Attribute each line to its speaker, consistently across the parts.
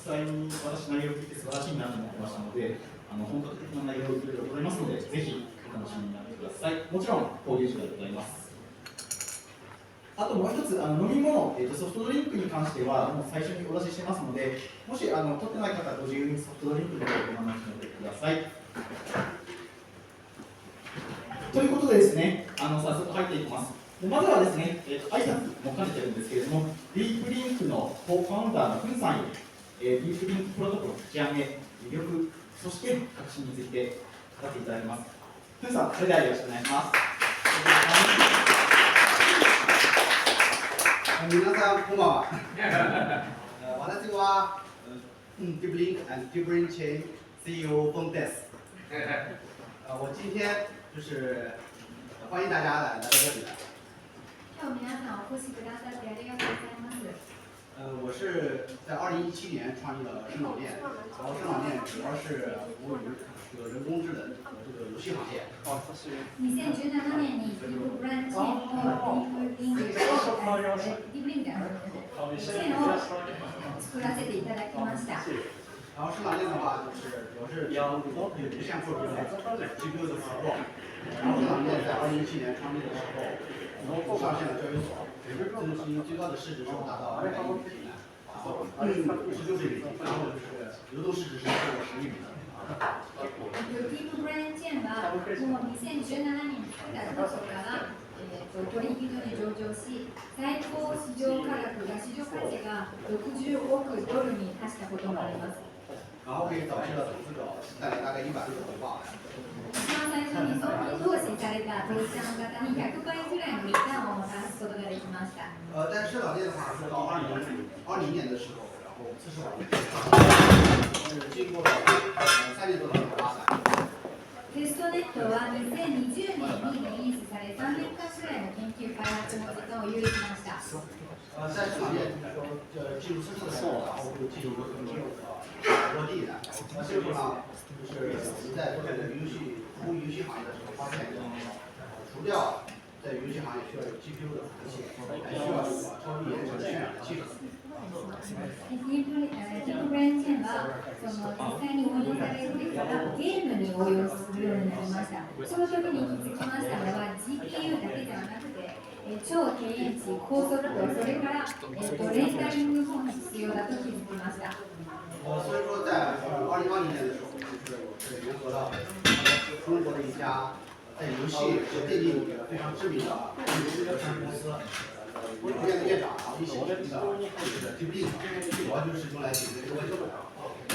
Speaker 1: 際に私内容を聞いて素晴らしいなと思ってましたので、本格的な内容でございますので、ぜひお楽しみになってください。もちろん交流時間でございます。あともう一つ、飲み物、ソフトドリンクに関しては、もう最初にお出ししてますので、もし取ってない方はご自由にソフトドリンクの方をお話ししてください。ということでですね、早速入っていきます。まずはですね、挨拶も兼ねてるんですけれども、ディープリンクのコーファウンダーのフンさんより、ディープリンクプロトコル立ち上げ、魅力、そして革新について語っていただきます。フンさん、それではよろしくお願いします。
Speaker 2: 皆さん、こんばんは。私はディープリンク and ディープリンク chain CEO 冯です。我今天就是欢迎大家来到这里来。
Speaker 3: 今日皆さんお越しくださってありがとうございます。
Speaker 2: 我是在2017年创立了生脑链，然后生脑链主要是服务于这个人工智能和这个游戏行业。
Speaker 3: 2017年にディープブランチェーンのディープリンクをチェーンを作らせていただきました。
Speaker 2: 然后生脑链的话，就是主要是与无线做这个 GPU 的合作。然后生脑链在2017年创立的时候，上线了交易所，这个最高的市值是达到200亿美金，然后16亿美金，然后就是流动市值是超过10亿美金。
Speaker 3: ディープブランチェーンはもう2017年に作った当初から取引所に上場し、最高市場価格が市場価値が60億ドルに達したこともあります。
Speaker 2: 然后给早期的投资者带来大概100倍的回报。
Speaker 3: 一番最初に損金投資された投資者の方に100倍ぐらいのリターンを出すことができました。
Speaker 2: 但是生脑链的话是到2020年的时候，然後测试网是经过了3年多的发展。
Speaker 3: テストネットは2020年にリリースされ、3年間くらいの研究開発の時間を有しました。
Speaker 2: 在生脑链进入测试的时候，然后会进行一个很深入的落地的。这个呢，就是我们在做这个服务游戏行业的时候发现，除掉在游戏行业需要有 GPU 的服务器，还需要有超级延迟渲染的技术。
Speaker 3: ディープブランチェーンは実際に応用されてからゲームに応用するようになりました。その時に気づきましたのは GPU だけではなくて超低延遅、高速度、それからレンダリングも必要だと気づきました。
Speaker 2: 所以说在2020年的时候，就是我是联合了中国的一家在游戏和电竞领域非常知名的上市公司。我们院的院长，然后一起成立的DeepLink，主要就是用来解决这个问题。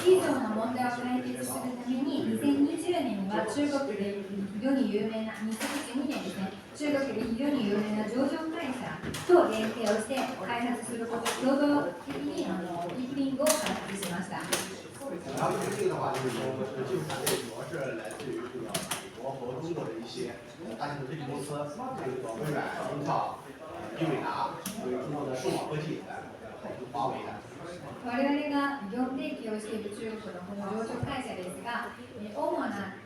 Speaker 3: 以上の問題を解決するために、2020年には中国で非常に有名な、2012年ですね、中国で非常に有名な上場会社と連携をして開発すること、共同的にDeepLinkを開発しました。
Speaker 2: 然后DeepLink的话，就是说技术团队主要是来自于这个美国和中国的一些大型的科技公司，这个微软、英特尔。英伟达为中国的数码科技华为的。
Speaker 3: 我々が業務提携をしている中国のこの上場会社ですが、主な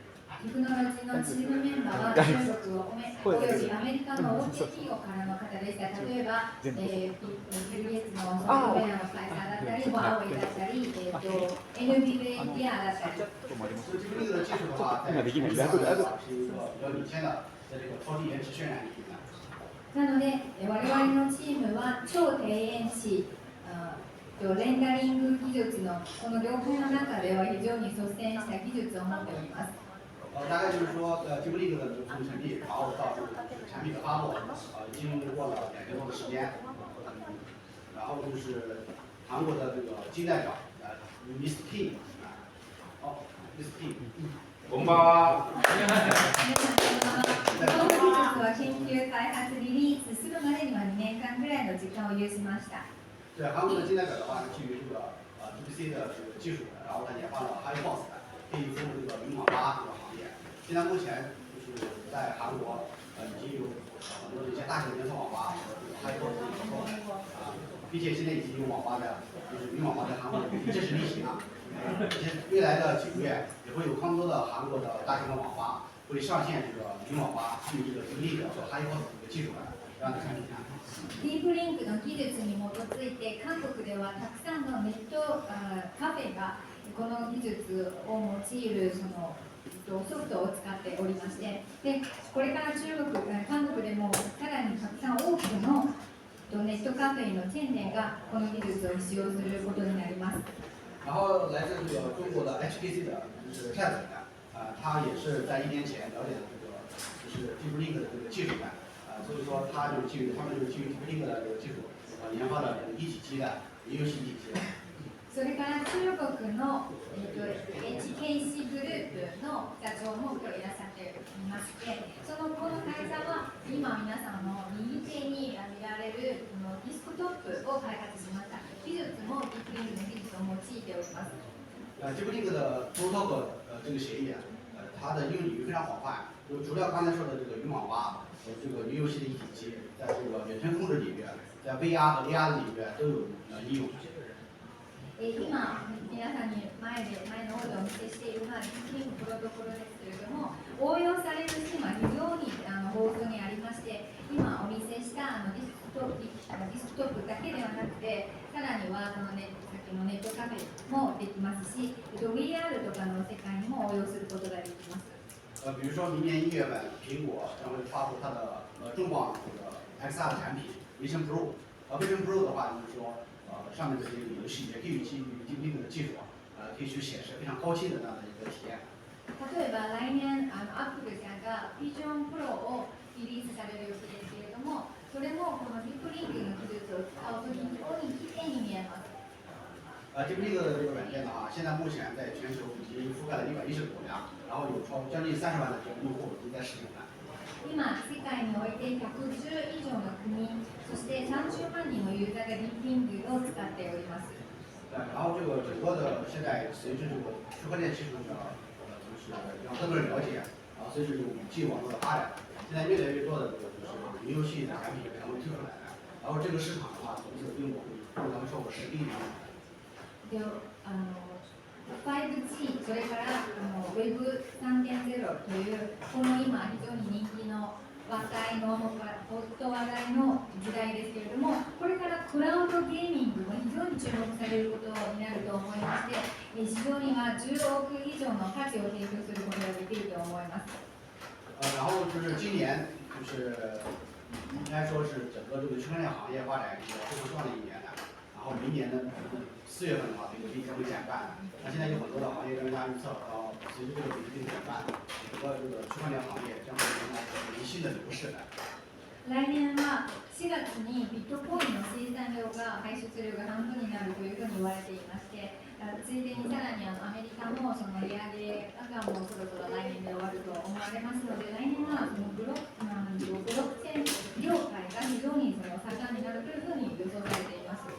Speaker 3: テクノロジーのチームメンバーは中国およびアメリカの大手企業からの方でした。例えば、ビル・ゲイツのソフトウェアの会社だったり、ワーウェイだったり、NVIDIA だったり。
Speaker 2: 这个技術的話、在是一个比較領先的，在这个超低延迟渲染领域的。
Speaker 3: なので、我々のチームは超低延遲、レンダリング技術のこの業界の中では非常に率先した技術を持っております。
Speaker 2: 大概就是说，DeepLink 的从成立，然后到这个产品的发布，已经过了2年多的时间。然后就是韩国的这个金代表，Mr. Kim， Mr. Kim。
Speaker 4: こんばんは。
Speaker 3: この技術は研究開発リリースするまでには2年間ぐらいの時間を有しました。
Speaker 2: 对韩国的金代表的话，是基于这个BBC 的这个技术的，然后他研发了 HiForce 的，可以服务这个云网吧这个行业。现在目前就是在韩国已经有很多的一些大型的连锁网吧和这个 HiForce 合作并且现在已经有网吧的，就是云网吧在韩国正式运行了。未来的几个月也会有更多的韩国的大型的网吧会上线这个云網吧基于这个DeepLink和 HiForce 这个技术的，让大家看一下。
Speaker 3: ディープリンクの技術に基づいて韓国ではたくさんのネットカフェ人がこの技術を用いるソフトを使っておりまして、でこれから韓国でもさらにたくさん多くのネットカフェのチェーン店がこの技術を使用することになります。
Speaker 2: 然后来自这个中国的 HKC 的就是蔡总呢，他也是在1年前了解了这个就是 DeepLink 的这个技术的，所以说他们就是基于 DeepLink 的这个技术，研发了一体机的游戏一体机。
Speaker 3: それから中国の、HKC グループの社長も今日いらっしゃっていまして、この会社は今皆さんの右手に見られるこのディスクトップを開発しました。技術も DeepLink の技術を用いております。
Speaker 2: DeepLink 的 Protocol 这个协议它的应用领域非常广泛，除了刚才说的这个云网吧和这个云游戏的一体机，在这个远程控制领域，在 VR 和 AR 的领域都有应用。
Speaker 3: 今、皆さんに前のオードをお見せしているのは DeepLink プロトコルですけれども、応用されるシーンは非常に豊富にありまして、今お見せしたディスクトップだけではなくて、さらにはさっきのネットカフェもできますし、VR とかの世界にも応用することができます。
Speaker 2: 比如说明年1月份，苹果将会发布它的重磅这个 XR 的产品 Vision Pro。Vision Pro 的话，就是说上面的这个游戏也可以基于 DeepLink 的技术，可以去显示非常高清的这样的一个体验。
Speaker 3: 例えば来年アップルさんが Vision Pro をリリースされる予定ですけれども、それもこの DeepLink の技術を使うと非常に綺麗に見えます。
Speaker 2: DeepLink 的这个软件的话，现在目前在全球已经覆盖了110个国家，然后有将近30万的这个用户已经在使用了。
Speaker 3: 今、世界において110以上の国、そして30万人のユーザーが DeepLink を使っております。
Speaker 2: 然后这个整个的现在随着这个区块链技术的就是让更多人了解，然后随着这个5G 网络的发展，现在越来越多的这个就是云游戏的产品可能推出来了，然后这个市场的话，从此并不会咱们说过10亿的。
Speaker 3: で5G、それからWeb3.0 というこの今非常に人気のホット話題の時代ですけれども、これからクラウドゲーミングも非常に注目されることになると思いまして、市場には10億以上の価値を提供することができると思います。
Speaker 2: 然后就是今年就是应该说是整个这个区块链行业发展一个非常重要的一年的。然后明年呢4月份的话，这个比特币减半。那现在有很多的行业专家预测，随着这个比特币减半，整个这个区块链行业将会迎来一新的流逝的。
Speaker 3: 来年は4月にビットコインの生産量が排出量が半分になるというふうに言われていまして、ついでにさらにアメリカもその利上げがもうそろそろ来年で終わると思われますので、来年はそのブロックチェーン業界が非常に盛んになるというふうに予想されています。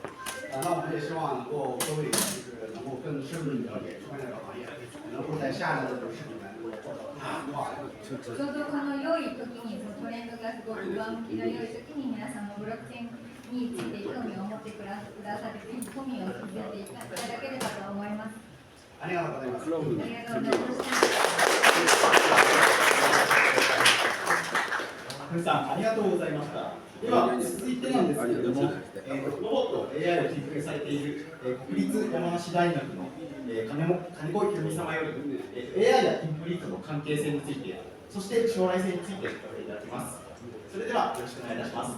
Speaker 2: 那我们也希望能够各位就是能够更深入的了解区块链的行业，能够在下一的视频里面能够获得更好的化。
Speaker 3: ちょうどこの良い時にトレンドがすごく上向きの良い時に皆さんのブロックチェーンについて興味を持ってくださって、興味を持っていただければと思います。
Speaker 2: ありがとうございます。
Speaker 3: ありがとうございました。
Speaker 1: ふんさん、ありがとうございました。では、続いてなんですけれども、ロボット AI を研究されている国立山梨大学の金子ひろみ様より AI やディープリンクの関係性について、そして将来性について伺っていただきます。それではよろしくお願いいたします。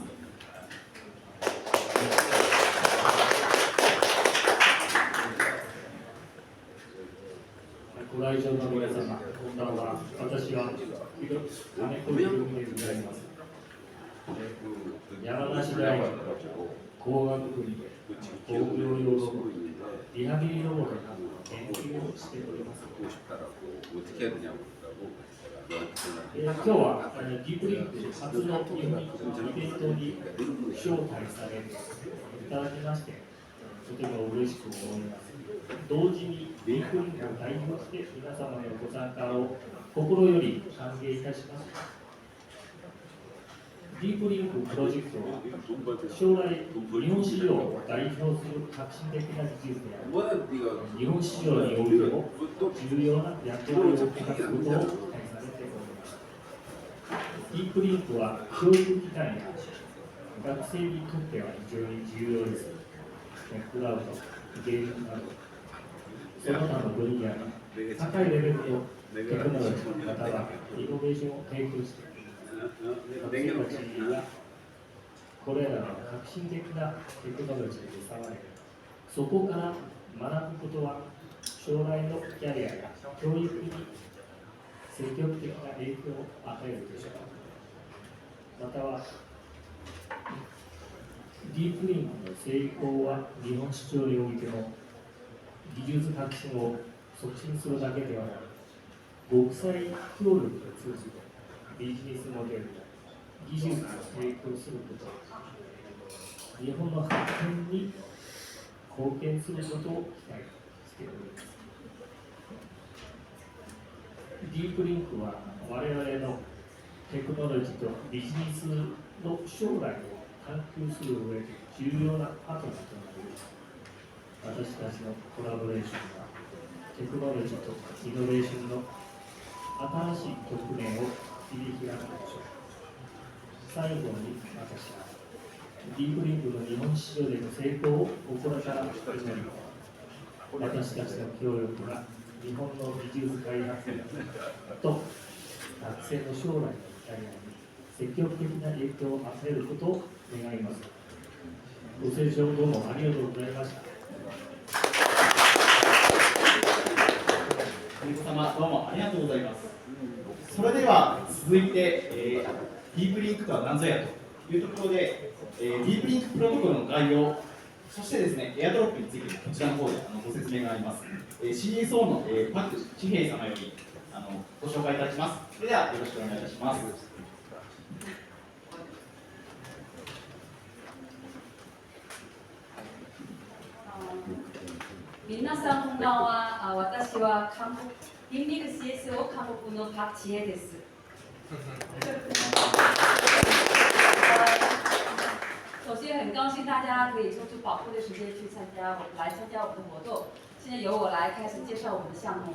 Speaker 5: ご来場の皆様、こんばんは。私は金子ひろみでございます。山梨大学工学部で工業用ロボット、リハビリロボットなどの研究をしております。今日はディープリンク初のイベントに招待されていただきまして、とても嬉しく思います。同時にディープリンクを代表して皆様のご参加を心より歓迎いたします。ディープリンクプロジェクトは将来日本市場を代表する革新的な技術であり、日本市場においても重要な役割を果たすことを期待されております。ディープリンクは教育機関や学生にとっては非常に重要です。クラウド、ゲームなどその他の分野に高いレベルのテクノロジーまたはイノベーションを提供している学生たちにはこれらの革新的なテクノロジーに触れそこから学ぶことは将来のキャリアや教育に積極的な影響を与えるでしょう。またはディープリンクの成功は日本市場においての技術革新を促進するだけではなく国際協力を通じてビジネスモデルや技術を提供すること日本の発展に貢献することを期待しております。ディープリンクは我々のテクノロジーとビジネスの将来を探求する上で重要なパートナーとなり私たちのコラボレーションはテクノロジーとイノベーションの新しい局面を切り開くでしょう。最後に私はディープリンクの日本市場での成功を心から祈り私たちの協力が日本の技術開発と学生の将来のキャリアに積極的な影響を与えることを願います。ご清聴どうもありがとうございました。
Speaker 1: 皆様どうもありがとうございます。それでは続いて、ディープリンクとは何ぞやというところで、ディープリンクプロトコルの概要、そしてですね、エアドロップについてこちらの方でご説明があります。CSO の、パク千平様よりご紹介いただきます。それではよろしくお願いいたします。
Speaker 6: 皆さんこんばんは。私はディンリング CSO 韓国のパクチエです。首先很高兴大家可以抽出宝贵的时间去参加我们的活动。现在由我来开始介绍我们的项目。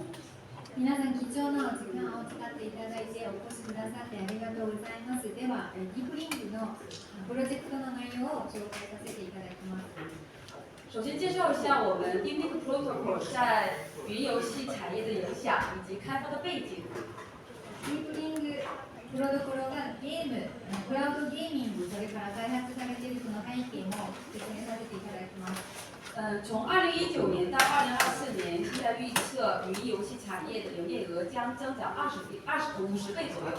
Speaker 3: 皆さん貴重なお時間を使っていただいてお越しくださってありがとうございます。では、ディープリンクのプロジェクトの内容を紹介させていただきます。
Speaker 6: 首先介绍一下我们 d i n l i n k Protocol 在云游戏产业的影响以及开发的背景。
Speaker 3: ディープリングプロトコルがゲーム、クラウドゲーミング、それから開発されているその背景も説明させていただきます。
Speaker 6: 从2019年到2024年，现在预测云游戏产业的营业额将增长50倍左右。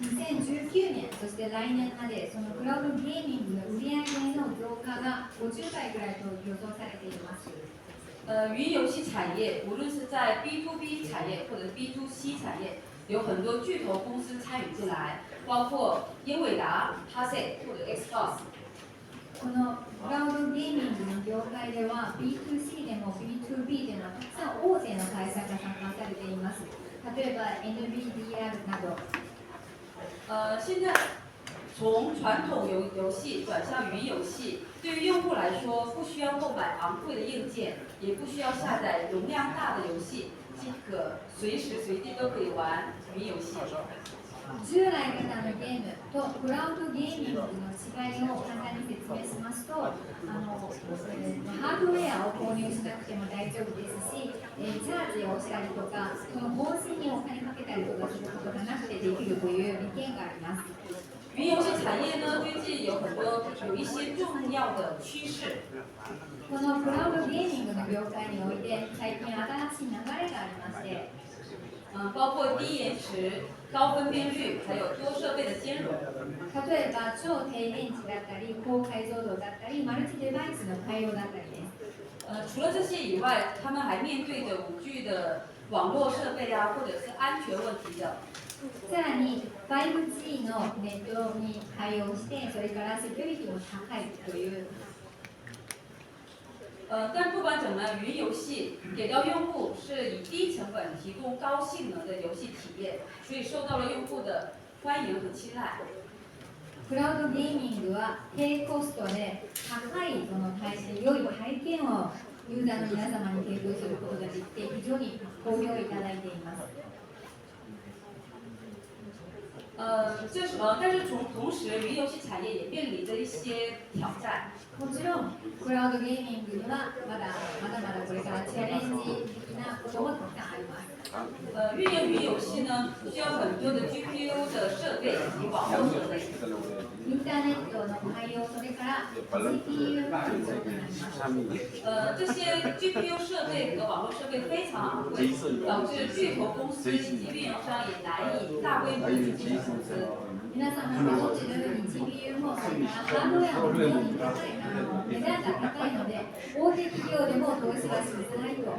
Speaker 3: 2019年、そして来年までそのクラウドゲーミングの売上の増加が50倍ぐらいと予想されています。
Speaker 6: 云游戏产业无论是在 B2B 产业或者 B2C 产业，有很多巨头公司参与进来，包括英伟达、Hase 或者 Xbox。
Speaker 3: このクラウドゲーミングの業界では B2C でも B2B でもたくさん大手の会社が参加されています。例えば NVIDIA など。
Speaker 6: 现在从传统游戏转向云游戏，对于用户来说，不需要购买昂贵的硬件，也不需要下载容量大的游戏，即可随时随地都可以玩云游戏。
Speaker 3: 従来型のゲームとクラウドゲーミングの違いを簡単に説明しますと、ハードウェアを購入しなくても大丈夫ですし、チャージをしたりとか、その更新にお金かけたりとかすることがなくてできるという利点があります。
Speaker 6: 云游戏产业呢，最近有一些重要的趋势。
Speaker 3: このクラウドゲーミングの業界において最近新しい流れがありまして、
Speaker 6: 包括低延迟、高分辨率，还有多设备的兼容。
Speaker 3: 例えば超低電池だったり、高解像度だったり、マルチデバイスの対応だったりです。
Speaker 6: 除了这些以外，他们还面对着5G 的网络设备啊，或者是安全问题的。
Speaker 3: さらに 5G のネットに対応して、それからセキュリティも高いという。
Speaker 6: 但不管怎么，云游戏给到用户是以低成本提供高性能的游戏体验，所以受到了用户的欢迎和青睐。
Speaker 3: クラウドゲーミングは低コストで高いその良い体験をユーザーの皆様に提供することができて非常に好評いただいています。
Speaker 6: 但是同时，云游戏产业也面临着一些挑战。
Speaker 3: もちろんクラウドゲーミングにはまだまだこれかかチャレンジ的なこともたくさんあります。
Speaker 6: 运营云遊戏呢，需要很多的 GPU 的设备以及网络设备。
Speaker 3: インターネットの対応、それから CPU が必要になります。
Speaker 6: 这些 GPU 设备和网络设备非常昂贵，导致巨头公司以及运营商也难以大规模去进行投资。
Speaker 3: 皆さんがご存知のように GPU もそれからハードウェアも非常に高い値段が高いので、大手企業でも投資はしづらいと。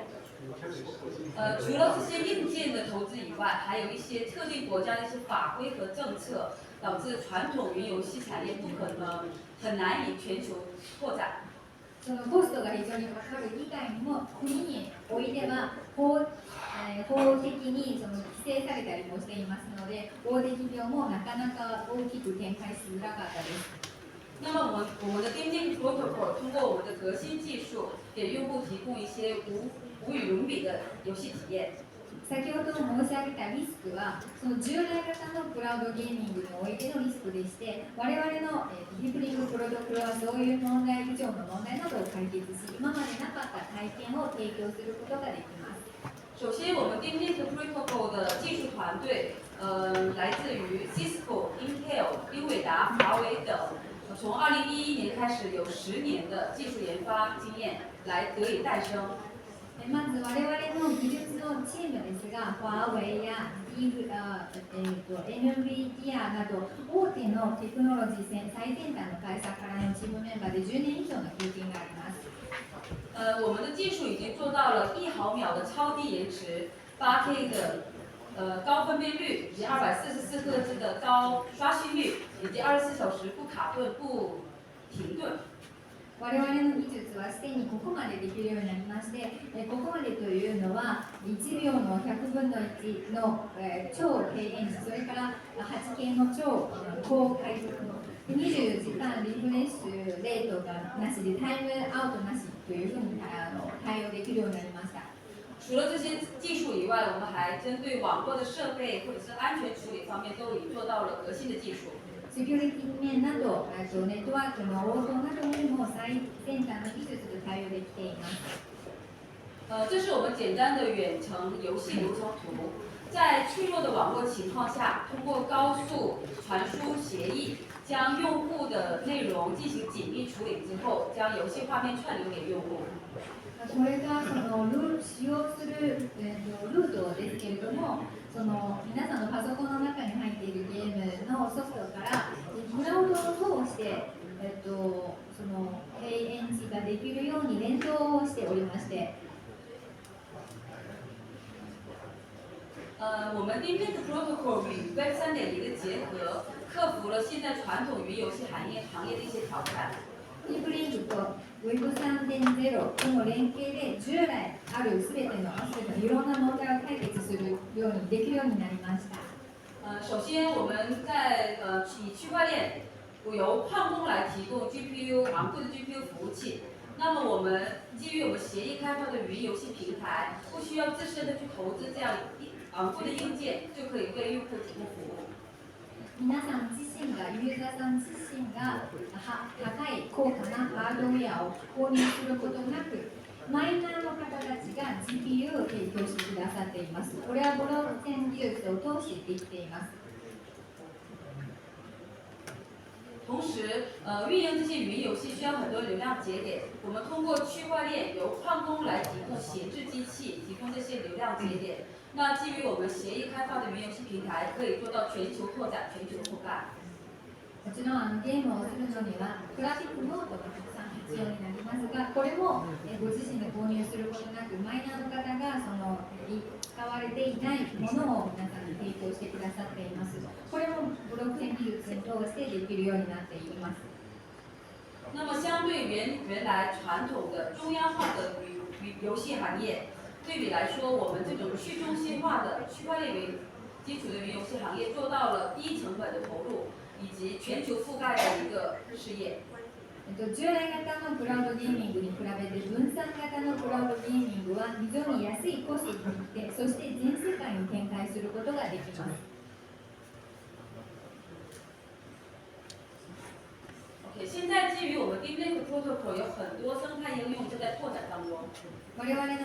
Speaker 6: 除了这些硬件的投资以外，还有一些特定国家的一些法规和政策，导致传统云游戏产业不可能很难以全球拓展。
Speaker 3: そのコストが非常にかかる以外にも、国においては法的にその規制されたりもしていますので、大手企業もなかなか大きく展開しづらかったです。
Speaker 6: 那么我们的 DingDing Protocol 通过我们的革新技术，给用户提供一些无与伦比的游戏体验。
Speaker 3: 先ほど申し上げたリスクは、その従来型のクラウドゲーミングにおいてのリスクでして、我々のディープリングプロトコルはそういう問題以上の問題などを解決し、今までなかった体験を提供することができます。
Speaker 6: 首先，我们 DingDing Protocol 的技术团队，来自于 Cisco、Intel、英伟达、华为等。从2011年开始，有10年的技术研发经验来得以诞生。
Speaker 3: まず我々の技術のチームですが、ファーウェイや NVIDIA など大手のテクノロジー最先端の会社からのチームメンバーで10年以上の経験があります。
Speaker 6: 我们的技术已经做到了1毫秒的超低延迟、8K 的高分辨率，以及244赫兹的高刷新率，以及24小时不卡顿、不停顿。
Speaker 3: 我々の技術はすでにここまでできるようになりまして、ここまでというのは1秒の100分の1の超低延迟、それから 8K の超高解像度、24時間リフレッシュレートがなしでタイムアウトなしというふうに対応できるようになりました。
Speaker 6: 除了这些技术以外，我们还针对网络的设备或者是安全处理方面都已经做到了革新的技术。
Speaker 3: セキュリティ面など、ネットワークの応答などにも最先端の技術で対応できています。
Speaker 6: 这是我们简单的远程游戏流程图。在脆弱的网络情况下，通过高速传输协议，将用户的内容进行紧密处理之后，将游戏画面串流给用户。
Speaker 3: これが使用する、ルートですけれども、皆さんのパソコンの中に入っているゲームのソフトからクラウドを通して、低延迟ができるように連動をしておりまして、
Speaker 6: 我们 DingDing Protocol 与 Web 3.0的结合，克服了现在传统云游戏行业的一些挑战。
Speaker 3: ディープリングと Web 3.0との連携で従来あるすべてのいろんな問題を解決するようにできるようになりました。
Speaker 6: 首先，我们在以区块链由矿工来提供 GPU 昂贵的 GPU 服务器。那么我们基于我们协议开发的云游戏平台，不需要自身的去投资这样昂贵的硬件，就可以为用户提供服务。
Speaker 3: 皆さん自身が、ユーザーさん自身が高い高価なハードウェアを購入することなく、マイナーの方たちが GPU を提供してくださっています。これはブロックチェーン技術を通してできています。
Speaker 6: 同时，运营这些云游戏需要很多流量节点，我们通过区块链由矿工来提供闲置机器，提供这些流量节点。那基于我们协议开发的云游戏平台，可以做到全球拓展、全球覆蓋。
Speaker 3: もちろんゲームをするのにはグラフィックノートがたくさん必要になりますが、これもご自身で購入することなく、マイナーの方が使われていないものを皆さんに提供してくださっています。これもブロックチェーン技術に通してできるようになっています。
Speaker 6: 那么相对原来传统的中央化的游戏行业对比来说，我们这种去中心化的区块链为基础的云游戏行业做到了低成本的投入以及全球覆盖的一个事业。
Speaker 3: 従来型のクラウドゲーミングに比べて分散型のクラウドゲーミングは非常に安いコストで、そして全世界に展開することができます。
Speaker 6: 现在基于我们 DingDing Protocol 有很多生态应用正在拓展当当中。
Speaker 3: 我々のデ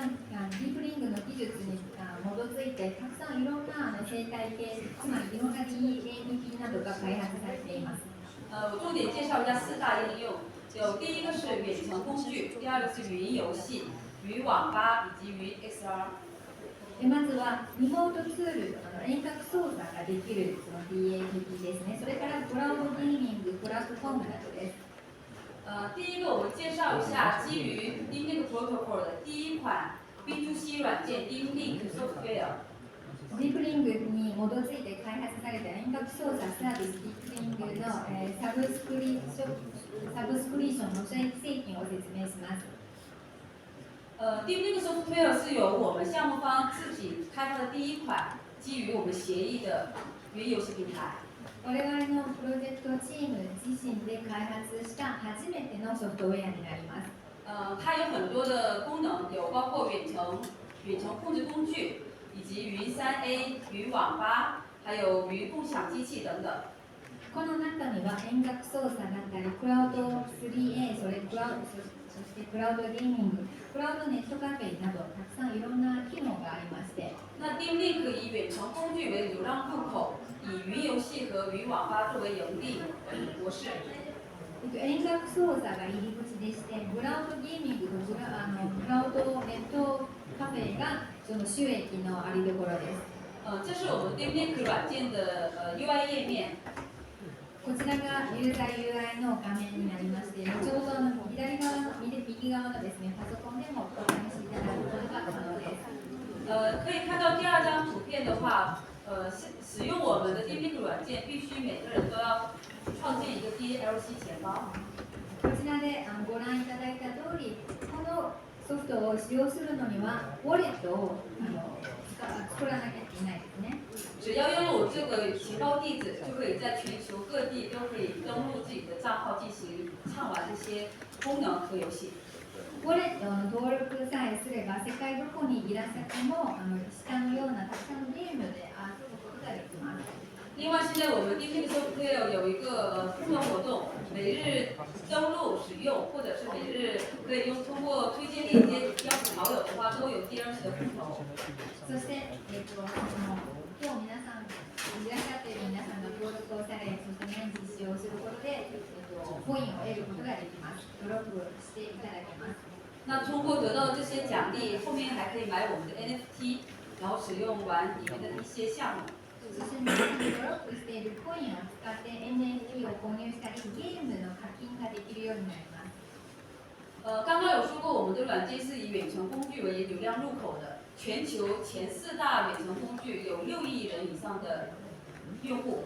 Speaker 3: ィープリングの技術に基づいてたくさんいろんな生態系、つまりいろんな DNP などが開発されています。
Speaker 6: 我重点介绍一下4大应用，有第一个是远程工具，第二个是语音游戏、云网吧以及云 XR。
Speaker 3: まずはリモートツール、遠隔操作ができるその DAPP ですね。それからクラウドゲーミングプラットフォームなどです。
Speaker 6: 第一个，我们介绍一下基于 D-Link Protocol 的第一款 B2C 软件 D-Link Software。
Speaker 3: ディープリングに基づいて開発された遠隔操作サービスディープリングの、サブスクリプションの製品を説明します。
Speaker 6: D-Link Software 是由我们项目方自己开发的第一款基于我们协议的云游戏平台。
Speaker 3: 我々のプロジェクトチーム自身で開発した初めてのソフトウェアになります。
Speaker 6: 它有很多的功能，有包括远程控制工具，以及云3A、云网吧，还有云共享机器等等。
Speaker 3: この中には遠隔操作だったり、クラウド 3A、そしてクラウドゲーミング、クラウドネットカフェなどたくさんいろんな機能がありまして。
Speaker 6: 那 D-Link 以远程工具为流量入口，以云游戏和云网吧作为盈利模式。
Speaker 3: 遠隔操作が入り口でして、クラウドゲーミングとクラウドネットカフェがその収益のありどころです。
Speaker 6: 这是我们 D-Link 软件的UI 页面。
Speaker 3: こちらがユーザー UI の画面になりまして、ちょうど右側のですね、パソコンでもお試しいただくことが可能です。
Speaker 6: 可以看到第二张图片的话，使用我们的 D-Link 软件，必须每个人都要创建一个 DLC 钱包。
Speaker 3: こちらでご覧いただいた通り、このソフトを使用するのには、ウォレットを作らなきゃいけないですね。
Speaker 6: 只要拥有这个钱包地址，就可以在全球各地都可以登录自己的账号进行畅玩这些功能和游戏。
Speaker 3: ウォレットの登録さえすれば、世界どこにいらっしゃっても下のようなたくさんのゲームで遊ぶことができます。
Speaker 6: 另外，现在我们 D-Link Software 有一个互动活动，每日登录使用，或者是每日可以通过推荐链接邀请好友的话，都有DLC 的互动。
Speaker 3: そして、今日皆さんいらっしゃっている皆さんが登録をされ、そして毎日使用することで、コインを得ることができます。ドロップしていただけます。
Speaker 6: 那通过得到这些奖励，后面还可以買我们的 NFT， 然后使用完里面的一些项目。
Speaker 3: そして皆さんがドロップしているコインを使って NFT を購入したり、ゲームの課金ができるようになります。
Speaker 6: 刚刚有说过，我们的软件是以远程工具为流量入口的，全球前4大远程工具有6亿人以上的用户。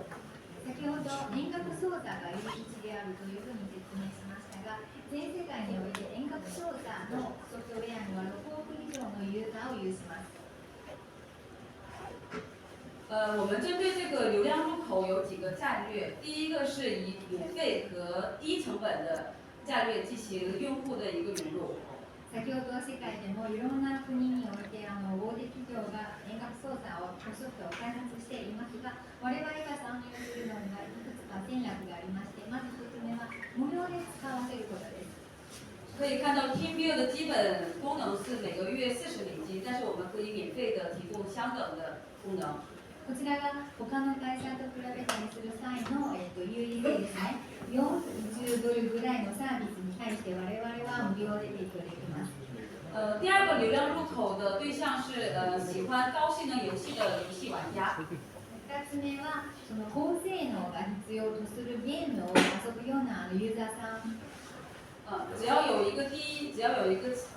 Speaker 3: 先ほど遠隔操作が入り口であるというふうに説明しましたが、全世界において遠隔操作のソフトウェアには6億以上のユーザーを有します。
Speaker 6: 我们针对这个流量入口有几个战略，第一个是以免费和低成本的战略进行用户的一个引入。
Speaker 3: 先ほど世界でもいろんな国において大手企業が遠隔操作をソフトを開発していますが、我々が参入するのにはいくつか戦略がありまして、まず1つ目は無料で使わせることです。
Speaker 6: 可以看到 TeamViewer 的基本功能是每个月40美金，但是我们可以免费的提供相等的功能。
Speaker 3: こちらが他の会社と比べたりする際の、優位性ですね。40ドルぐらいのサービスに対して我々は無料で提供できます。
Speaker 6: 第二个流量入口的对象是喜欢高性能游戏的游戏玩家。
Speaker 3: 2つ目はその高性能が必要とするゲームを遊ぶようなユーザーさん。
Speaker 6: 只要有一个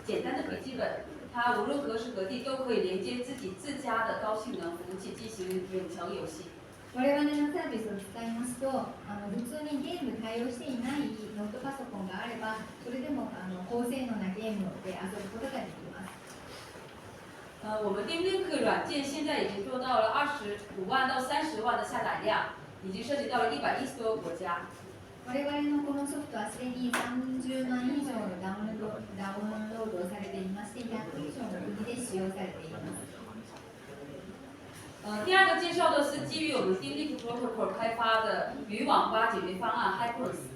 Speaker 6: 简单的笔记本，它无论何时何地都可以连接自己自家的高性能服务器进行远程游戏。
Speaker 3: 我々のサービスを使いますと、普通にゲーム対応していないノートパソコンがあれば、それでも高性能なゲームで遊ぶことができます。
Speaker 6: 我们 D-Link 软件现在已经做到了25万到30万的下载量，已经涉及到了110多个国家。
Speaker 3: 我々のこのソフトはすでに30万以上のダウンロードされていまして、100以上の国で使用されています。
Speaker 6: 第二个介绍的是基于我们 D-Link Protocol 开发的云网吧解决方案 Hypers。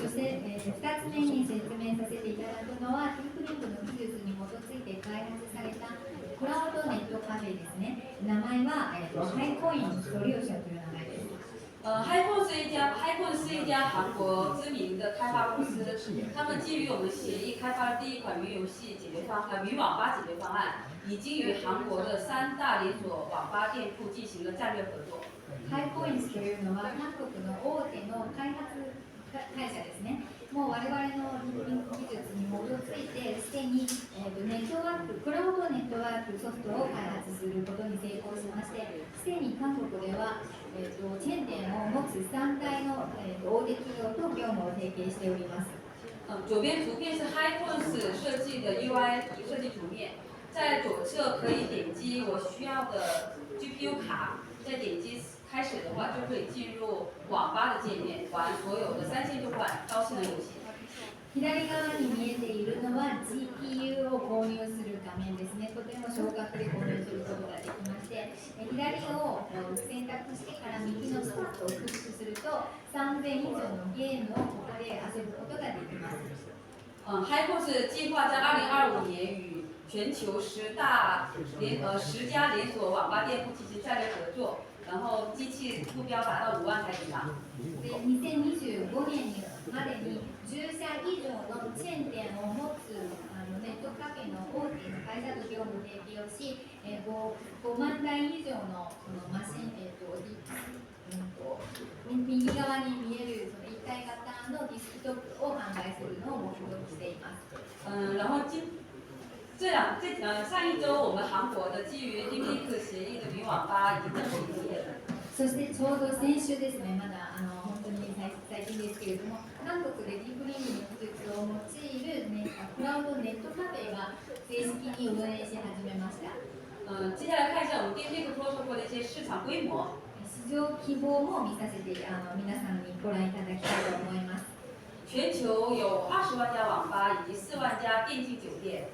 Speaker 3: そして、2つ目に説明させていただくのは、プリングの技術に基づいて開発されたクラウドネットカフェですね。名前は、ハイコインソリューションという名前です。
Speaker 6: HiCoin 是一家韩国知名的开发公司，他们基于我们协议开发了第一款云游戏解决方案，云网吧解决方案，已经与韩国的3大連鎖网吧店铺进行了战略合作。
Speaker 3: ハイコインズというのは韓国の大手の開発会社ですね。もう我々の技術に基づいてすでに、ネットワーク、クラウドネットワークソフトを開発することに成功しまして、すでに韓国では、チェーン店を持つ3大の、大手企業と業務を提携しております。
Speaker 6: 左边图片是 HiCoin 设计的 UI 设计图面，在左侧可以点击我需要的 GPU 卡，再点击开始的话就可以进入网吧的界面，玩所有的36款高性能游戏。
Speaker 3: 左側に見えているのは GPU を購入する画面ですね。とても少額で購入することができまして、左を選択してから右のスタートをクリックすると3000以上のゲームをここで遊ぶことができます。
Speaker 6: HiCoin 计划在2025年与全球10家连锁网吧店铺进行战略合作，然后机器目标达到5万台以上。
Speaker 3: 2025年までに10社以上のチェーン店を持つネットカフェの大手の会社と業務提携をし、5万台以上のマシン、右側に見えるその一体型のディスクトップを販売するのを目標にしています。
Speaker 6: 然後上一周我们韩国的基于 DeepLink 协议的云网吧已经正式营业了。
Speaker 3: そしてちょうど先週ですね、まだ本当に最近ですけれども、韓国でディープリングの技術を用いる、クラウドネットカフェが正式に運営し始めました。
Speaker 6: 接下来看一下我们 DeepLink Protocol 的一些市场规模。
Speaker 3: 市場規模も見させて皆さんにご覧いただきたいと思います。
Speaker 6: 全球有20万家网吧以及4万家电竞酒店。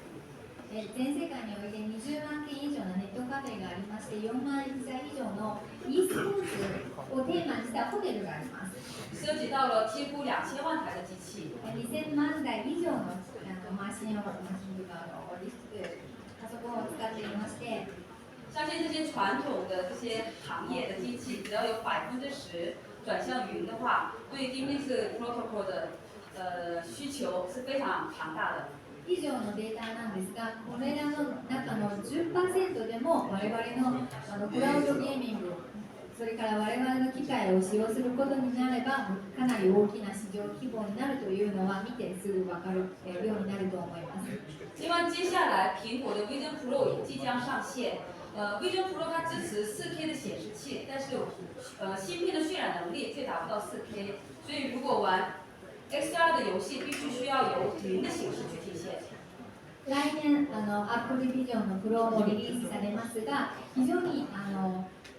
Speaker 3: 全世界において20万件以上のネットカフェがありまして、4万社以上の e スポーツをテーマにしたホテルがあります。
Speaker 6: 涉及到了几乎2000万台的机器。
Speaker 3: 2000万台以上のマシンというかパソコンを使っていまして、
Speaker 6: 相信这些传统的这些行业的机器，只要有10%转向云的话，对 DeepLink Protocol 的需求是非常庞大的。
Speaker 3: 以上のデータなんですが、これらの中の 10% でも我々のクラウドゲーミング、それから我々の機械を使用することになれば、かなり大きな市場規模になるというのは見てすぐ分かるようになると思います。
Speaker 6: 另外，接下来苹果的 Vision Pro 也即将上线。Vision Pro 它支持4K 的显示器，但是芯片的渲染能力却达不到4K，所以如果玩 XR 的遊戲必須需要有雲的形式去体現。
Speaker 3: 来年Apple Vision の Pro もリリースされますが、非常に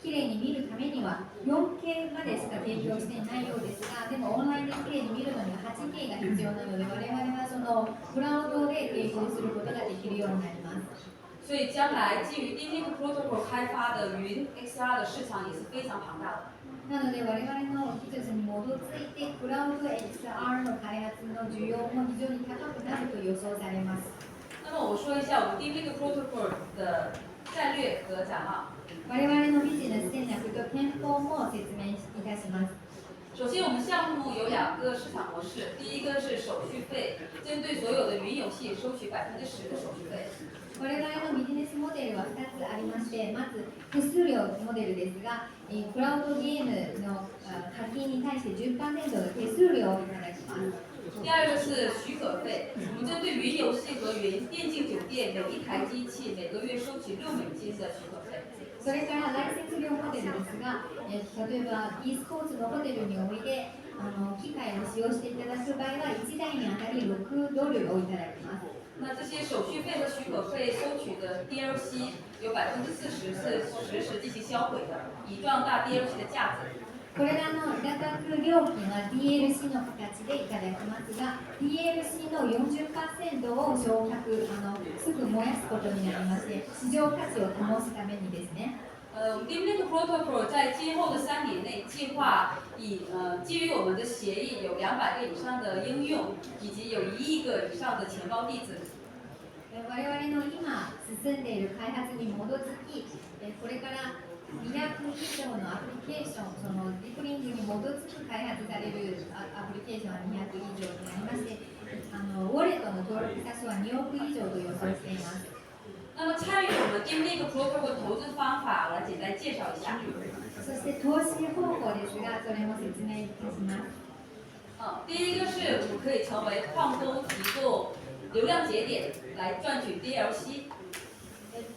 Speaker 3: 綺麗に見るためには 4K までしか提供していないようですが、でもオンラインで綺麗に見るのには 8K が必要なので、我々はそのクラウドで提供することができるようになります。
Speaker 6: 所以将来基于 DeepLink Protocol 开发的云 XR 的市场也是非常庞大的。
Speaker 3: なので我々の技術に基づいてクラウド XR の開発の需要も非常に高くなると予想されます。
Speaker 6: 那么我说一下我们 DeepLink Protocol 的战略和展望。
Speaker 3: 我々のビジネス戦略と展望も説明いたします。
Speaker 6: 首先，我们项目有2个市场模式，第一个是手续费，针对所有的云游戏收取10%的手续费。
Speaker 3: 我々のビジネスモデルは2つありまして、まず手数料モデルですが、クラウドゲームの課金に対して 10% の手数料をいただきます。
Speaker 6: 第二个是许可费，我们针对云游戏和云电竞酒店每一台机器每个月收取$6的许可费。
Speaker 3: それからライセンス料モデルですが、例えば e スポーツのホテルにおいて機械を使用していただく場合は1台に当たり$6をいただきます。
Speaker 6: 那这些手续费和许可费收取的 DLC 有40%是实时进行销毁的，以壮大 DLC 的价值。
Speaker 3: これらのいただく料金は DLC の形でいただきますが、DLC の 40% を焼却すぐ燃やすことになりまして、市場価値を保つためにですね。
Speaker 6: DeepLink Protocol 在今后的3年内计划基于我们的协议有200个以上的应用，以及有1亿个以上的钱包地址。
Speaker 3: 我々の今進んでいる開発に基づき、これから200以上のアプリケーション、そのディープリングに基づく開発されるアプリケーションは200以上になりまして、ウォレットの登録者数は2億以上と予想しています。
Speaker 6: 那么参与我们 DeepLink Protocol 的投资方法，我来简单介绍一下。
Speaker 3: そして投資方法ですが、それも説明いたします。
Speaker 6: 第一个是我们可以成为矿工提供流量节点来赚取 DLC。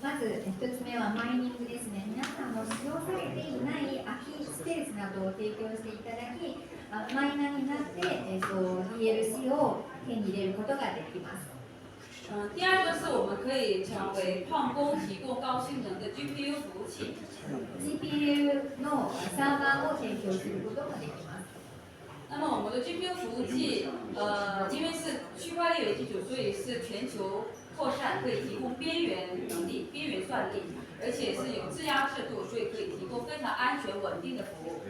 Speaker 3: まず1つ目はマイニングですね。皆さんの使用されていない空きスペースなどを提供していただき、マイナーになって、DLC を手に入れることができます。
Speaker 6: 第二个是我们可以成为矿工提供高性能的 GPU 服务器。
Speaker 3: GPU のサーバーを提供することができます。
Speaker 6: 那么我们的 GPU 服务器，因为是区块链为基础，所以是全球扩散，可以提供边缘能力、边缘算力，而且是有质押制度，所以可以提供非常安全稳定的服务。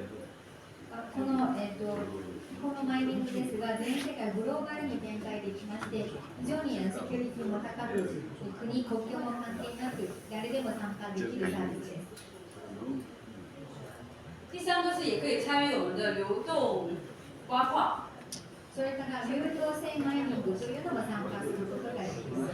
Speaker 3: このマイニングですが、全世界グローバルに展開できまして、非常にセキュリティも高く、国境も関係なく、誰でも参加できるサービスです。
Speaker 6: 第三个是也可以参与我们的流动挖矿。
Speaker 3: それから流動性マイニングというのも参加することができます。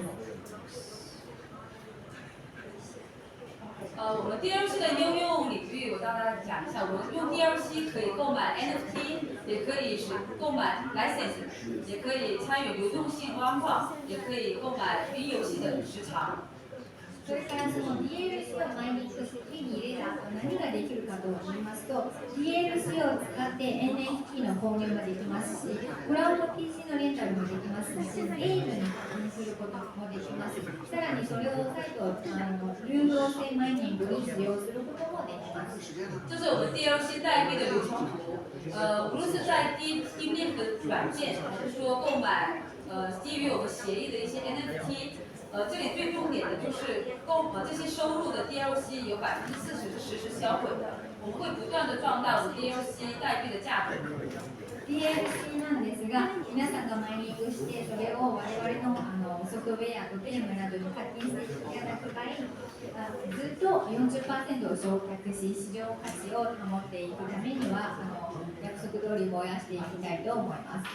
Speaker 6: 我们 DLC 的应用领域，我大概讲一下。我们用 DLC 可以购买 NFT， 也可以购买 license， 也可以参与流动性挖矿，也可以购买云游戏的时长。
Speaker 3: それからその DLC をマイニングして手に入れた後何ができるかと言いますと DLC を使って NFT の購入もできますしクラウド PC のレンタルもできますしエイルに課金することもできますさらにそれを再度流動性マイニングに使用することもできます
Speaker 6: 这是我们 DLC 代币的流程图。无论是在 DeepLink 的软件，还是说购买基于我们协议的一些 NFT。这里最重点的就是这些收入的 DLC 有40%是实时销毁的，我们会不断的壮大我们 DLC 代币的价值。
Speaker 3: DLC なんですが、皆さんがマイニングして、それを我々のソフトウェアとゲームなどに課金していただく場合、ずっと 40% を償却し、市場価値を保っていくためには、約束通り燃やしていきたいと思います。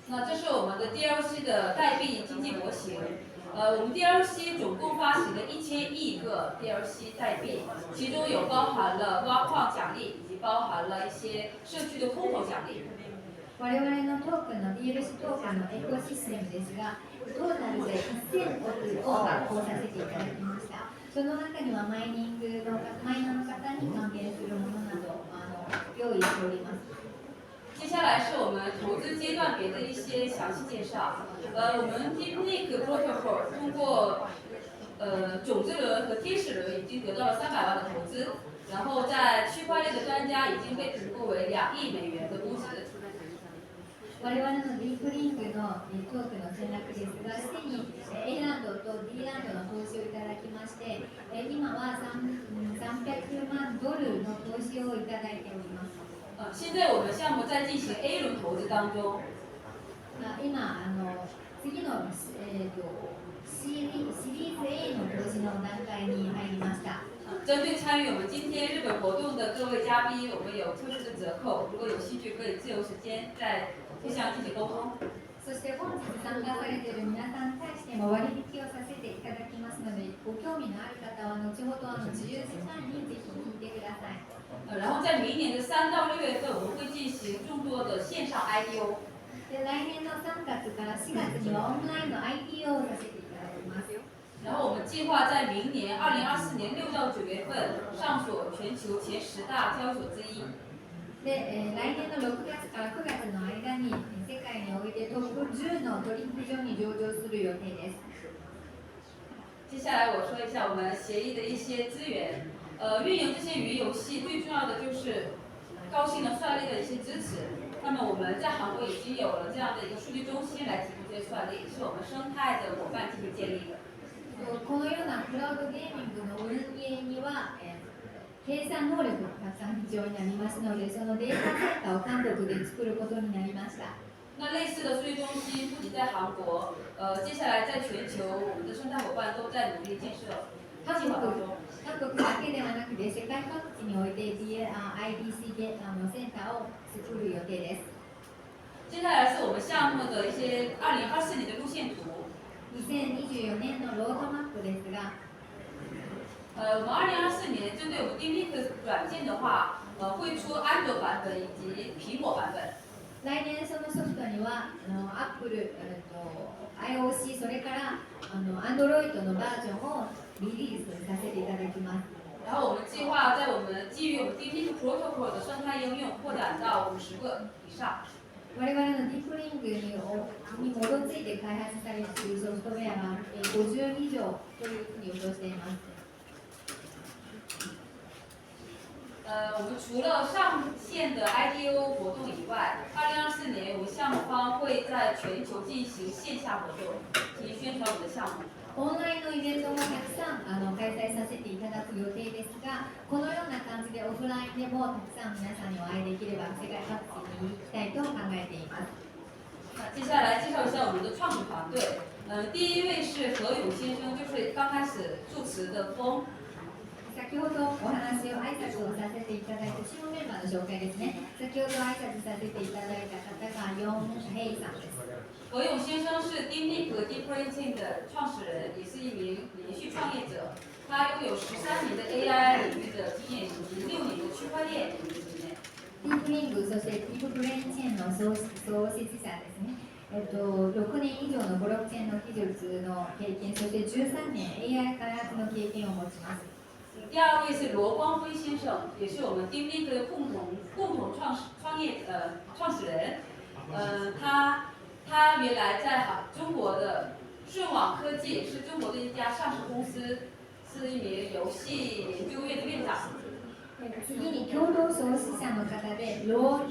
Speaker 6: 那这是我们的 DLC 的代币经济模型。我们 DLC 总共发行了1000亿个 DLC 代币，其中有包含了挖矿奖励，以及包含了一些社区的空投奖励。
Speaker 3: 我々のトークンの DLC トークンのエコシステムですが、トータルで1000億を発行させていただきました。その中にはマイナーの方に関係するものなど用意しております。
Speaker 6: 接下来是我们投资阶段别的一些详细介绍。我们 DeepLink Protocol 通过种子轮和天使轮已经得到了300万的投资，然后在区块链的专家已经被评估为2亿美元的估值。
Speaker 3: 我々のディープリンクのトークの戦略ですが、すでに A ランドと D ランドの投資をいただきまして、今は300万ドルの投資をいただいております。
Speaker 6: 现在我们项目在进行 A 轮投资当中。
Speaker 3: 今次の、シリーズ A の投資の段階に入りました。
Speaker 6: 针对参与我们今天日本活动的各位嘉宾，我们有特殊的折扣，如果有兴趣可以自由时间在互相进行沟通。
Speaker 3: そして本日参加されている皆さんに対しても割引をさせていただきますので、ご興味のある方は後ほど自由時間にぜひ聞いてください。
Speaker 6: 然后在明年的3到6月份，我们会进行众多的线上 IPO。
Speaker 3: 来年の3月から4月にはオンラインの IPO をさせていただきます。
Speaker 6: 然后我们计划在明年2024年6到9月份上锁全球前10大交易所之一。
Speaker 3: で、来年の6月から9月の間に世界においてトップ10の取引所に上場する予定です。
Speaker 6: 接下来我说一下我们协议的一些资源。运营这些云游戏最重要的就是高性能算力的一些支持。那么我们在韩国已经有了这样的一个数据中心来提供这些算力，是我们生态的伙伴进行建立的。
Speaker 3: このようなクラウドゲーミングの運営には、計算能力がたくさん必要になりますので、そのデータセンターを韓国で作ることになりました。
Speaker 6: 那类似的数据中心不仅在韩国，接下来在全球，我们的生态伙伴都在努力建设计划当中。
Speaker 3: 韓国だけではなくて世界各地において IDC センターを作る予定です。
Speaker 6: 接下来是我们项目的一些2024年的路线图。
Speaker 3: 2024年のロードマップですが、
Speaker 6: 我们2024年针对我们 DeepLink 软件的话，会出安卓版本以及苹果版本。
Speaker 3: 来年そのソフトにはApple、iOS それからAndroid のバージョンをリリースさせていただきます。
Speaker 6: 然后我们计划在我们基于我们 DeepLink Protocol 的生态应用扩展到50个以上。
Speaker 3: 我々のディープリンクに基づいて開発されているソフトウェアは50以上というふうに予想しています。
Speaker 6: 我们除了上线的 IDO 活动以外，2024年我们项目方会在全球进行线下活动，进行宣传我们的项目。
Speaker 3: オンラインのイベントもたくさん開催させていただく予定ですが、このような感じでオフラインでもたくさん皆さんにお会いできれば世界各地に行きたいと考えています。
Speaker 6: 接下来介绍一下我们的创始团队。第一位是何勇先生，就是刚开始主持的风。
Speaker 3: 先ほどお話を挨拶をさせていただいたチームメンバーの紹介ですね。先ほど挨拶させていただいた方がヨン・ヘイさんです。
Speaker 6: 何勇先生是 DeepLink 和 DeepPrinting 的创始人，也是一名连续创业者。他拥有13年的 AI 领域的经验，以及6年的区块链领域的经验。
Speaker 3: ディープリンク、そしてディープブレインチェーンの創設者ですね。6年以上のブロックチェーンの技術の経験、そして13年 AI 開発の経験を持ちます。
Speaker 6: 第二位是罗光辉先生，也是我们 DeepLink 的共同创始人。他原来在中国的顺网科技是中国的一家上市公司，是一名游戏研究院的院长。
Speaker 3: 次に共同創始者の方でロー・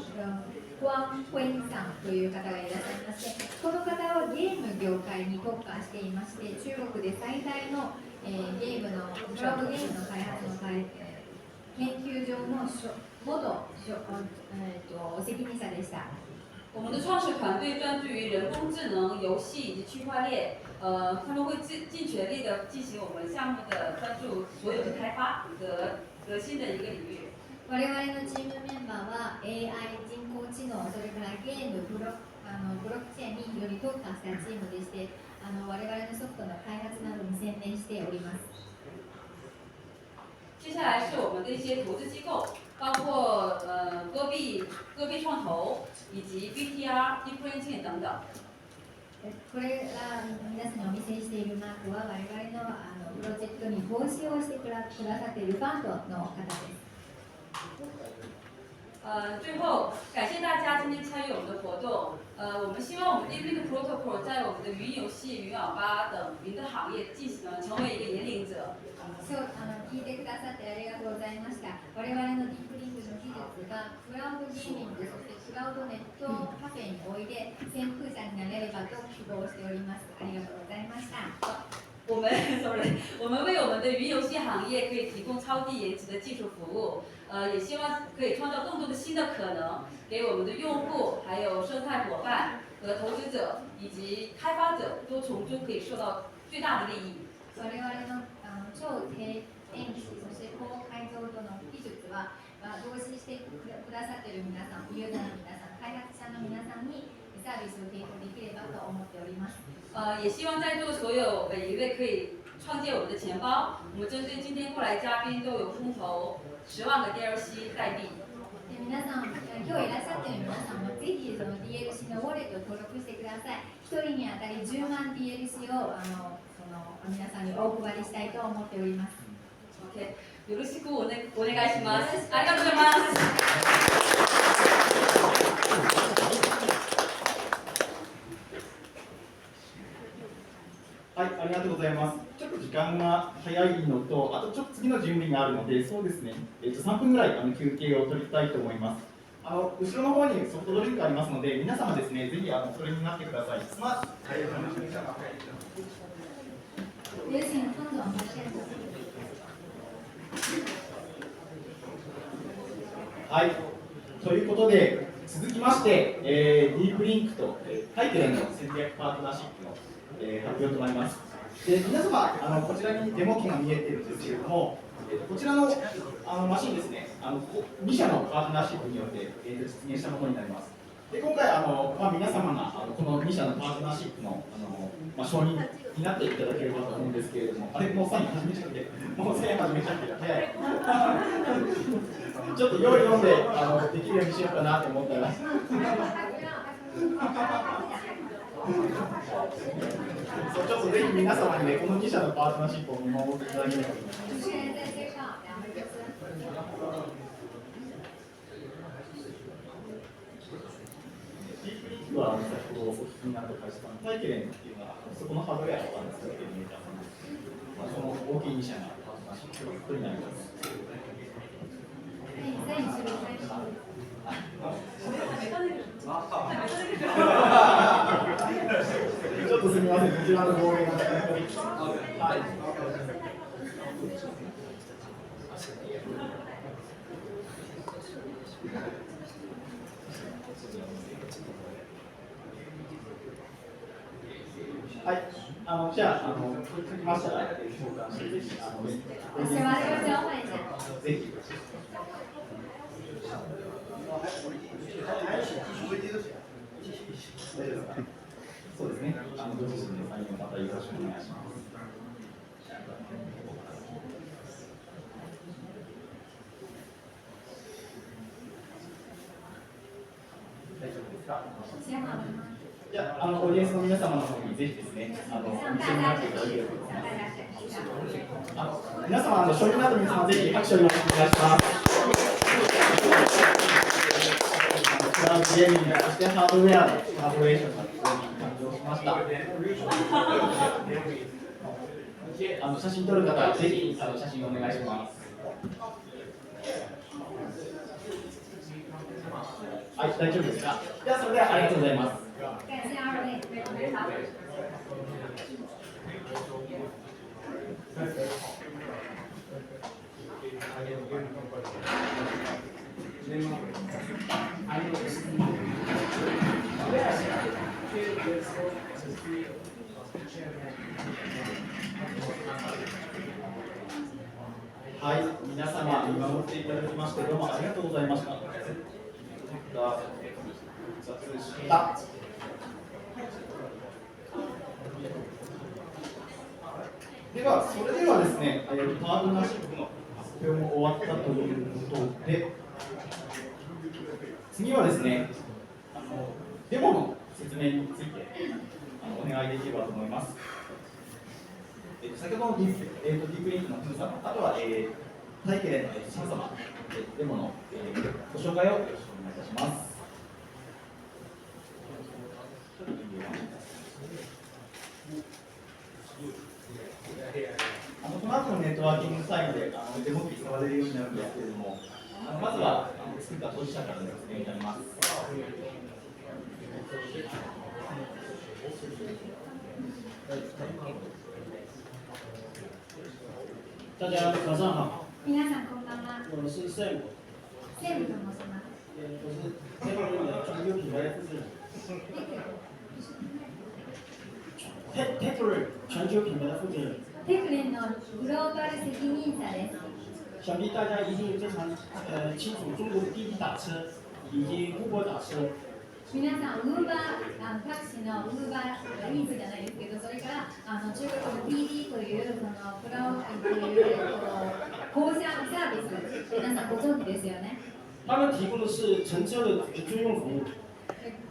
Speaker 3: クワン・クエンさんという方がいらっしゃいまして、この方はゲーム業界に特化していまして、中国で最大の、ゲームのクラウドゲームの開発の研究所の元責任者でした。
Speaker 6: 我们的创始团队专注于人工智能、游戏以及区块链，他们会尽全力的进行我们项目的专注所有的开发革新的一个领域。
Speaker 3: 我々のチームメンバーは AI、人工知能、それからゲーム、ブロックチェーンにより特化したチームでして、我々のソフトの開発などに専念しております。
Speaker 6: 接下来是我们的一些投资机構，包括戈壁创投以及 BTR、DeepPrinting 等等。
Speaker 3: これら皆さんにお見せしているマークは我々のプロジェクトに投資をしてくださっているファンドの方です。
Speaker 6: 最后感谢大家今天参与我们的活动。我们希望我们 DeepLink Protocol 在我们的云游戏、云网吧等云的行业成为一个引领者。
Speaker 3: 聞いてくださってありがとうございました。我々のディープリンクの技術がクラウドゲーミング、そしてクラウドネットカフェにおいで先駆者になれればと希望しております。ありがとうございました。
Speaker 6: 我们为我们的云游戏行业可以提供超低延迟的技术服务，也希望可以创造更多的新的可能，给我们的用户、还有生态伙伴和投资者以及开发者都从中可以受到最大的利益。
Speaker 3: 我々の超低延期、そして高解像度の技術は投資してくださっている皆さん、ユーザーの皆さん、開発者の皆さんにサービスを提供できればと思っております。
Speaker 6: 也希望在座的所有每一位可以创建我们的钱包。我们针对今天过来嘉宾都有空投10万个 DLC 代幣。
Speaker 3: 皆さん、今日いらっしゃっている皆さんもぜひその DLC のウォレットを登録してください。1人に当たり10万 DLC を皆さんにお配りしたいと思っております。
Speaker 6: OK、よろしくお願いします。ありがとうございます。
Speaker 1: はい、ありがとうございます。ちょっと時間が早いのと、あとちょっと次の準備があるので、そうですね、3分ぐらい休憩を取りたいと思います。後ろの方にソフトドリンクありますので、皆様ですね、ぜひそれになってください。はい、ということで、続きまして、ディープリンクと、タイテレンの戦略パートナーシップの、発表となります。で皆様こちらにデモ機が見えているんですけれども、こちらのマシンですね、2社のパートナーシップによって、実現したものになります。で今回皆様がこの2社のパートナーシップの承認になっていただければと思うんですけれども、あれもうサイン始めちゃって、もうサイン始めちゃって早い。ちょっと用意読んでできるようにしようかなと思ったら。そうちょっとぜひ皆様にね、この2社のパートナーシップを見守っていただければと思います。は先ほどお聞きになった会社さん、タイケレンっていうのは、そこのハードウェアを作っているメーカーさんです。その大きい2社がパートナーシップになります。ちょっとすみません、こちらの号令が。はい。はい、じゃあ、続きましたら、交換して、ぜひ、ぜひ。そうですね。ご自身でサインをまたよろしくお願いします。大丈夫ですか。じゃあ、オーディエンスの皆様の方にぜひですね、一緒になっていただければと思います。皆様、承認などの皆様、ぜひ拍手をお願いします。クラウドゲーミング、そしてハードウェアのコラボレーションが誕生しました。写真撮る方、ぜひ写真お願いします。はい、大丈夫ですか。では、それではありがとうございます。はい、皆様見守っていただきましてどうもありがとうございました。では、それではですね、パートナーシップの発表も終わったということで、次はですね、デモの説明についてお願いできればと思います。先ほどのディープリンクのプー様、あとは、タイケレンのシン様、デモのご紹介をよろしくお願いいたします。この後のネットワーキングタイムでデモ機使われるようになるんですけれども、まずは作った当事者からの説明になります。
Speaker 7: 大家早上好。
Speaker 3: 皆さんこんばんは。
Speaker 7: 我是 Sam。Sam
Speaker 3: と申します。
Speaker 7: 我是 Teflon 的全球品牌负责人。Teflon 全球品牌的负责人。
Speaker 3: テフレンのグローバル責任者です。
Speaker 7: 想必大家一定非常清楚中国滴滴打车以及 Uber 打车。
Speaker 3: 皆さん、ウーバー、タクシーのウーバーイーツじゃないですけど、それから中国の TD というそのクラウドという公社サービス、皆さんご存知ですよね。
Speaker 7: 他们提供的是乘车的租用服务。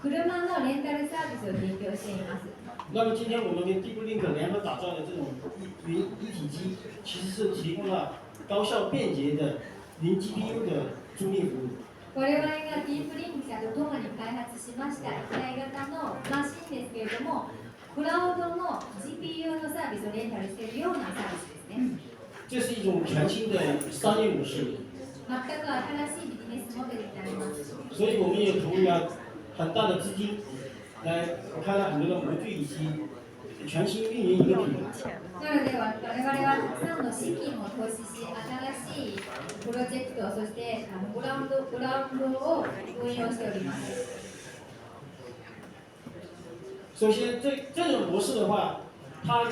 Speaker 3: 車のレンタルサービスを提供しています。
Speaker 7: 那么今天我们跟 DeepLink 联合打造的这种一体机，其实是提供了高效便捷的零 GPU 的租赁服务。
Speaker 3: 我々がディープリンク社とともに開発しました一体型のマシンですけれども、クラウドの GPU のサービスをレンタルしているようなサービスですね。
Speaker 7: 这是一种全新的商业模式。
Speaker 3: 全く新しいビジネスモデルになります。
Speaker 7: 所以我们也投入了很大的资金，来开了很多的模具以及全心运营一个品牌。
Speaker 3: なので我々はたくさんの資金を投資し、新しいプロジェクト、そしてブランドを運用しております。
Speaker 7: 首先，这种模式的话，它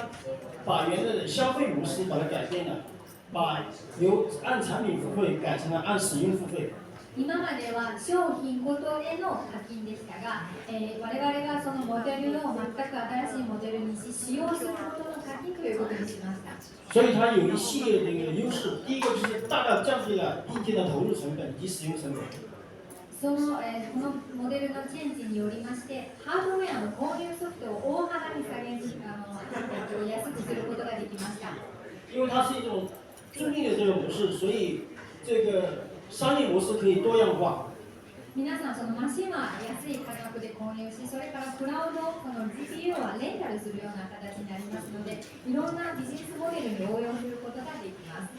Speaker 7: 把原来的消费模式把它改变了，把由按产品付费改成了按使用付费。
Speaker 3: 今までは商品ごとへの課金でしたが、我々がそのモデルを全く新しいモデルにし、使用することの課金ということにしました。
Speaker 7: 所以它有一系列的一个优势，第一个就是大大降低了硬件的投入成本以及使用成本。
Speaker 3: このモデルのチェンジによりまして、ハードウェアの購入ソフトを大幅に安くすることができました。
Speaker 7: 因为它是一种租赁的这个模式，所以这个商业模式可以多样化。
Speaker 3: 皆さん、そのマシンは安い価格で購入し、それからクラウド、その GPU はレンタルするような形になりますので、いろんなビジネスモデルに応用することができます。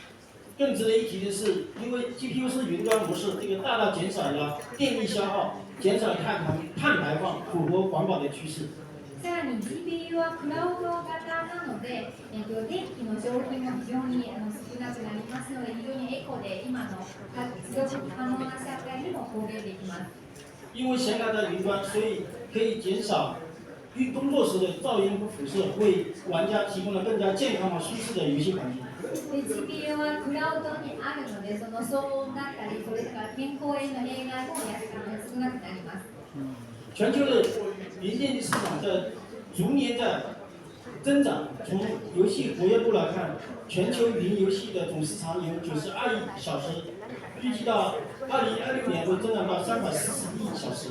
Speaker 7: 更值得一提的是，因为 GPU 是云端模式，这个大大减少了电力消耗，减少了碳排放，符合环保的趋势。
Speaker 3: さらに GPU はクラウド型なので、電気の消費も非常に少なくなりますので、非常にエコで今の持続可能な社会にも貢献できます。
Speaker 7: 因为显卡在云端，所以可以减少工作时的噪音和辐射，为玩家提供了更加健康和舒适的游戏环境。
Speaker 3: GPU はクラウドにあるので、その騒音だったり、それから健康への弊害も少なくなります。
Speaker 7: 全球的云电机市场逐年在增长。从游戏活跃度来看，全球云游戏的总市场有92亿小时，预计到2026年会增长到340亿小时。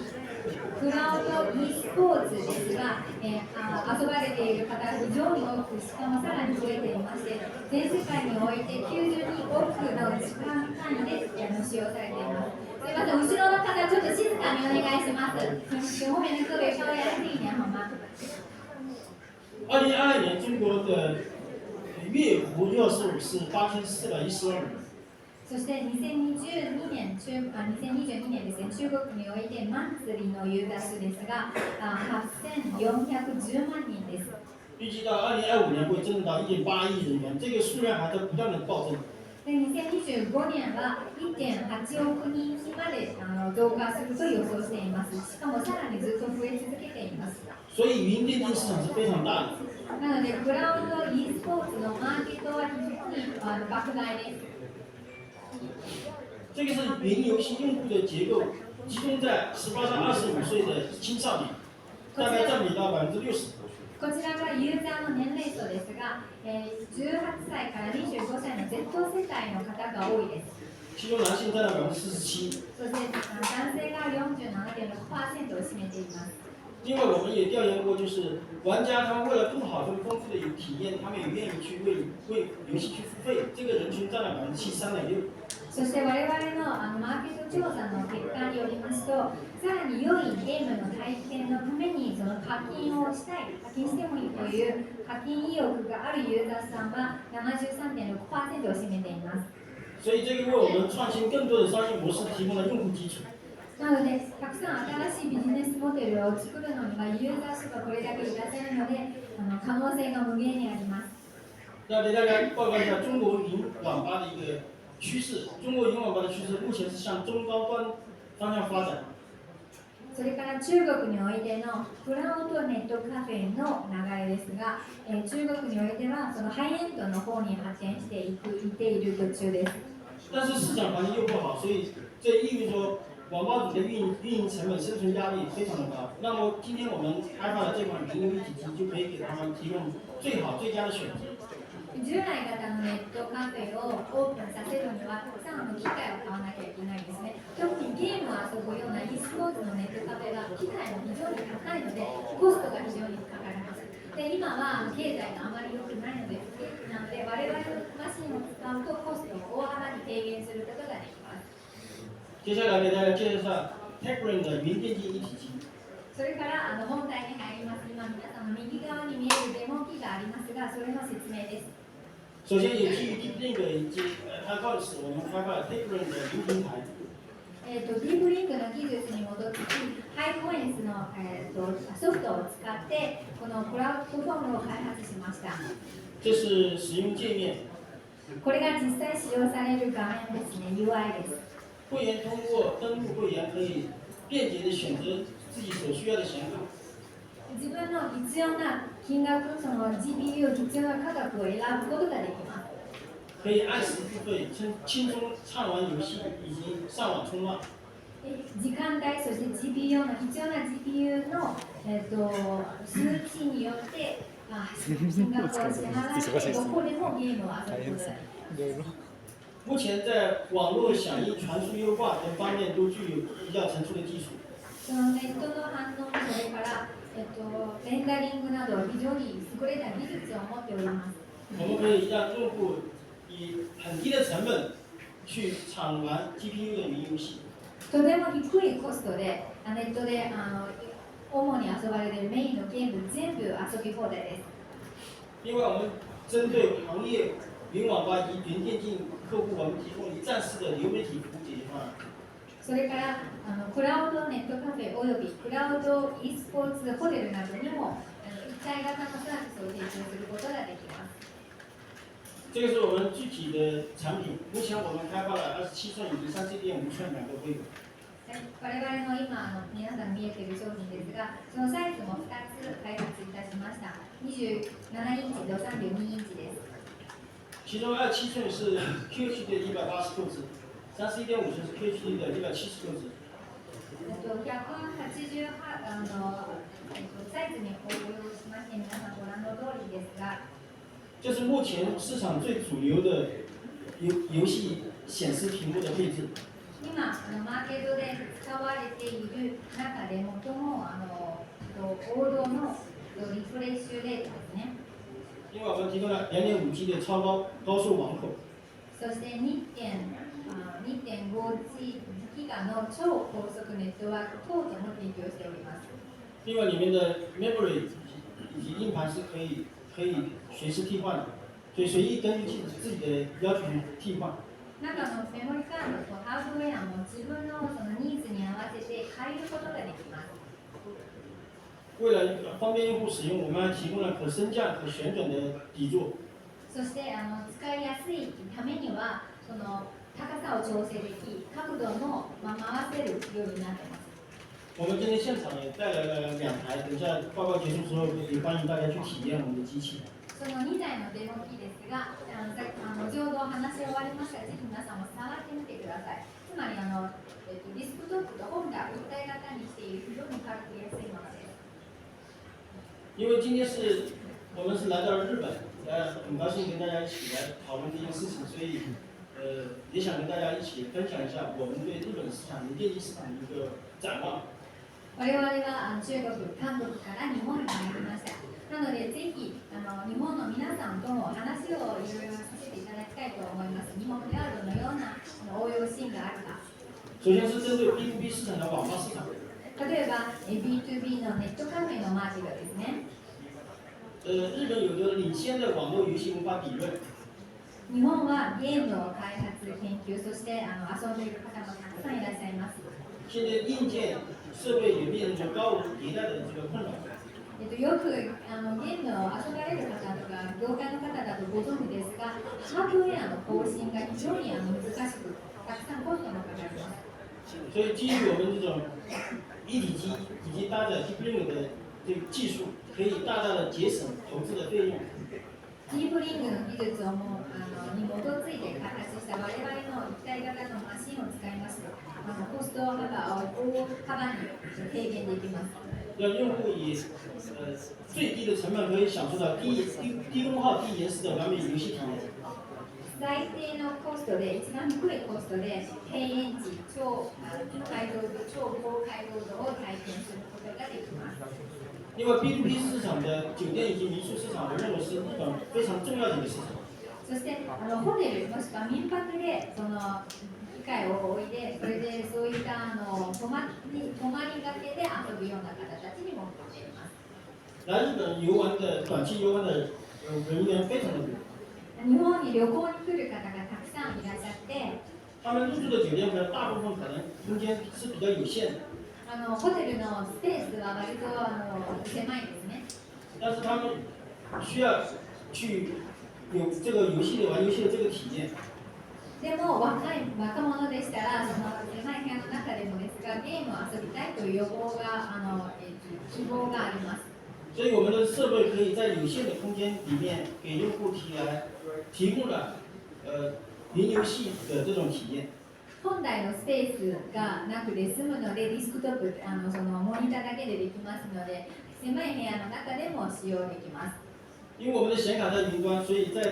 Speaker 3: クラウド e スポーツですが、遊ばれている方が非常に多く、しかもさらに増えていまして、全世界において92億の時間単位で使用されています。すみません、後ろの方、ちょっと静かにお願いします。后面的各位稍微安静一点好吗
Speaker 7: ？2022年中国的月活跃数是8412万人。
Speaker 3: そして2022年ですね、中国においてマンスリーのユーザー数ですが、8410万人です。
Speaker 7: 预计到2025年会增长到1.8亿人元，这个数量还在不断的暴增。
Speaker 3: で2025年は 1.8 億人にまで増加すると予想しています。しかもさらにずっと増え続けています。
Speaker 7: 所以云电竞市场是非常大的。
Speaker 3: なのでクラウド e スポーツのマーケットは非常に莫大です。
Speaker 7: 这个是云游戏用户的结构，集中在18到25岁的青少年，大概占比到60%。
Speaker 3: こちらがユーザーの年齢層ですが、18歳から25歳の Z 世代の方が多いです。
Speaker 7: 其中男性占了47%。
Speaker 3: そして男性が 47.6% を占めています。
Speaker 7: 另外，我们也调研过，就是玩家他们为了更好、更丰富的体验，他们也愿意去为游戏去付费，这个人群占了73.6%。
Speaker 3: そして我々のマーケット調査の結果によりますと、さらに良いゲームの体験のためにその課金をしたい、課金してもいいという課金意欲があるユーザーさんは 73.6% を占めています。
Speaker 7: 所以这个为我们创新更多的商业模式提供了用户基础。
Speaker 3: なので、たくさん新しいビジネスモデルを作るのにはユーザー数がこれだけいらっしゃるので、可能性が無限にあります。
Speaker 7: 要给大家报告一下中国云网吧的一个趋势。中国云网吧的趋势目前是向中高端方向发展。
Speaker 3: それから中国においてのクラウドネットカフェの流れですが、中国においてはそのハイエンドの方に発展している途中です。
Speaker 7: 但是市场环境又不好，所以这意味着网吧主的运营成本、生存压力非常的高。那么今天我们开发的这款云游一体机就可以给他们提供最好最佳的选择。
Speaker 3: 従来型のネットカフェをオープンさせるにはたくさんの機械を買わなきゃいけないんですね。特にゲームを遊ぶような e スポーツのネットカフェは機械も非常に高いのでコストが非常にかかります。で今は経済があまり良くないので我々のマシンを使うとコストを大幅に低減することができます。
Speaker 7: 接下来给大家介绍一下 Techbrain 的云电竞一体机。
Speaker 3: それから本題に入ります。今皆さんの右側に見えるデモ機がありますが、それの説明です。
Speaker 7: 首先也基于 DeepLink 以及 HyperX， 我们开发了 Techbrain 的云平台。
Speaker 3: ディープリンクの技術に基づき、ハイコエンスの、ソフトを使って、このプラットフォームを開発しました。
Speaker 7: 这是使用界面。
Speaker 3: これが実際使用される画面ですね、UI です。
Speaker 7: 会员通过登录会员可以便捷的选择自己所需要的显卡。
Speaker 3: 自分の必要な金額、その GPU 必要な価格を選ぶことができます。
Speaker 7: 可以按时付费，轻松畅玩游戏以及上网冲浪。
Speaker 3: 時間帯、そして GPU の必要な GPU の、数値によって金額を支払ってどこでもゲームを遊ぶことができます。
Speaker 7: 目前在网络响应传输优化等方面都具有比较成熟的技术。
Speaker 3: そのネットの反応、それから、レンダリングなど非常に優れた技術を持っております。
Speaker 7: 我们可以让用户以很低的成本去畅玩 GPU 的云游戏。
Speaker 3: とても低いコストでネットで主に遊ばれているメインのゲーム全部遊び放題です。
Speaker 7: 另外，我们针对行业云网吧及云电竞客户，我们提供一站式的流媒体服务解决方案。
Speaker 3: それからクラウドネットカフェおよびクラウド e スポーツホテルなどにも一体型のサービスを提供することができます。
Speaker 7: 这个是我们具体的产品。目前我们开发了27寸以及34.5寸两个规格。
Speaker 3: 我々の今皆さん見えている商品ですが、そのサイズも2つ開発いたしました。27インチと32インチです。
Speaker 7: 其中27寸是 QHD 的180赫兹，31.5寸是 QHD 的170赫兹。
Speaker 3: 180サイズに応用しまして、皆さんご覧の通りですが、
Speaker 7: 这是目前市场最主流的游戏显示屏幕的配置。
Speaker 3: 今マーケットで使われている中で最も王道のリフレッシュレートですね。
Speaker 7: 另外，我们提供了2.5G 的超高速网口。
Speaker 3: そして 2.5G ギガの超高速ネットワーク等々も提供しております。
Speaker 7: 另外，里面的 memory 以及硬盘是可以随时替换的，所以随意根据自己的要求替换。
Speaker 3: 中のメモリカードとハードウェアも自分のそのニーズに合わせて変えることができます。
Speaker 7: 为了方便用户使用，我们还提供了可升降、可旋转的底座。
Speaker 3: そして使いやすいためにはその高さを調整でき、角度も回せるようになっています。
Speaker 7: 我们今天现场也带来了2台，等一下报告结束之后，也欢迎大家去体验我们的机器。
Speaker 3: その2台のデモ機ですが、ちょうど話し終わりましたら、ぜひ皆さんも触ってみてください。つまりディスクトップと本が一体型にしている非常に軽く安いものです。
Speaker 7: 因为今天我们是来到了日本，很高興跟大家一起来讨论这件事情，所以也想跟大家一起分享一下我们对日本市场、电竞市場的一个展望。
Speaker 3: 我々は中国、韓国から日本に参りました。なので、ぜひ日本の皆さんとも話をいろいろさせていただきたいと思います。日本クラウドのような応用シーンがあるか。
Speaker 7: 首先是针对 B2B 市场的网吧市场。
Speaker 3: 例えば B2B のネットカフェのマーケットですね。
Speaker 7: 日本有着领先的网络游戏文化理论。
Speaker 3: 日本はゲームを開発、研究、そして遊んでいる方もたくさんいらっしゃいます。
Speaker 7: 现在硬件设备也面临着高迭代的这个困扰。
Speaker 3: よくゲームを遊ばれる方とか業界の方だとご存知ですが、ハードウェアの更新が非常に難しく、たくさんコストもかかります。
Speaker 7: 所以基于我们这种一体机以及搭载 Deep Link 的这个技术，可以大大的节省投资的费用。
Speaker 3: ディープリングの技術をに基づいて開発した我々の一体型のマシンを使いますと、コスト幅を大幅に低減できます。
Speaker 7: 让用户以最低的成本可以享受到低功耗、低延时的完美游戏体验。
Speaker 3: 最低のコストで、一番低いコストで低延遅、超解像度、超高解像度を体験することができます。
Speaker 7: 另外 ，B2B 市场的酒店以及民宿市场，我認為是日本非常重要的一個市場。
Speaker 3: そしてホテルもしくは民泊でその機械を置いて、それでそういった泊まりがけで遊ぶような方たちにも向けています。
Speaker 7: 来日本遊玩的短期遊玩的人員非常的多。
Speaker 3: 日本に旅行に来る方がたくさんいらっしゃって、
Speaker 7: 他们入住的酒店可能大部分可能空间是比较有限的，
Speaker 3: ホテルのスペースは割と狭いですね。
Speaker 7: 但是他们需要去有这个游戏的玩游戏的这个体验。
Speaker 3: でも若者でしたら、その狭い部屋の中でもですが、ゲームを遊びたいという希望があります。
Speaker 7: 所以我们的设备可以在有限的空间里面给用户提供了云游戏的这种体验。
Speaker 3: 本来のスペースがなくて済むので、ディスクトップそのモニターだけでできますので、狭い部屋の中でも使用できます。
Speaker 7: 因为我们的显卡在云端，所以在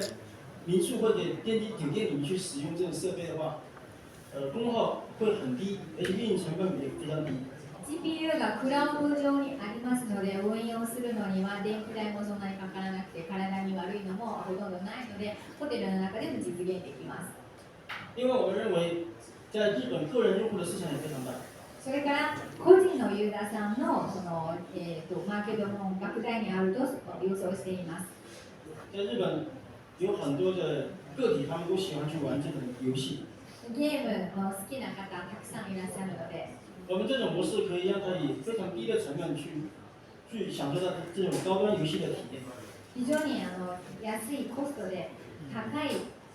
Speaker 7: 民宿或者电梯酒店里面去使用这种设备的话，功耗会很低，而且运营成本也非常低。
Speaker 3: GPU がクラウド上にありますので、運用するのには電気代もそんなにかからなくて、体に悪いのもほとんどないので、ホテルの中でも実現できます。
Speaker 7: 因为我们认为，在日本个人用户的市场也非常大。
Speaker 3: それから個人のユーザーさんのマーケットも莫大にあると予想しています。
Speaker 7: 在日本有很多的个体，他们都喜欢去玩这种游戏。
Speaker 3: ゲームの好きな方たくさんいらっしゃるので、
Speaker 7: 我们这种模式可以让他以非常低的成本去享受到这种高端游戏的体验。
Speaker 3: 非常に安いコストで高い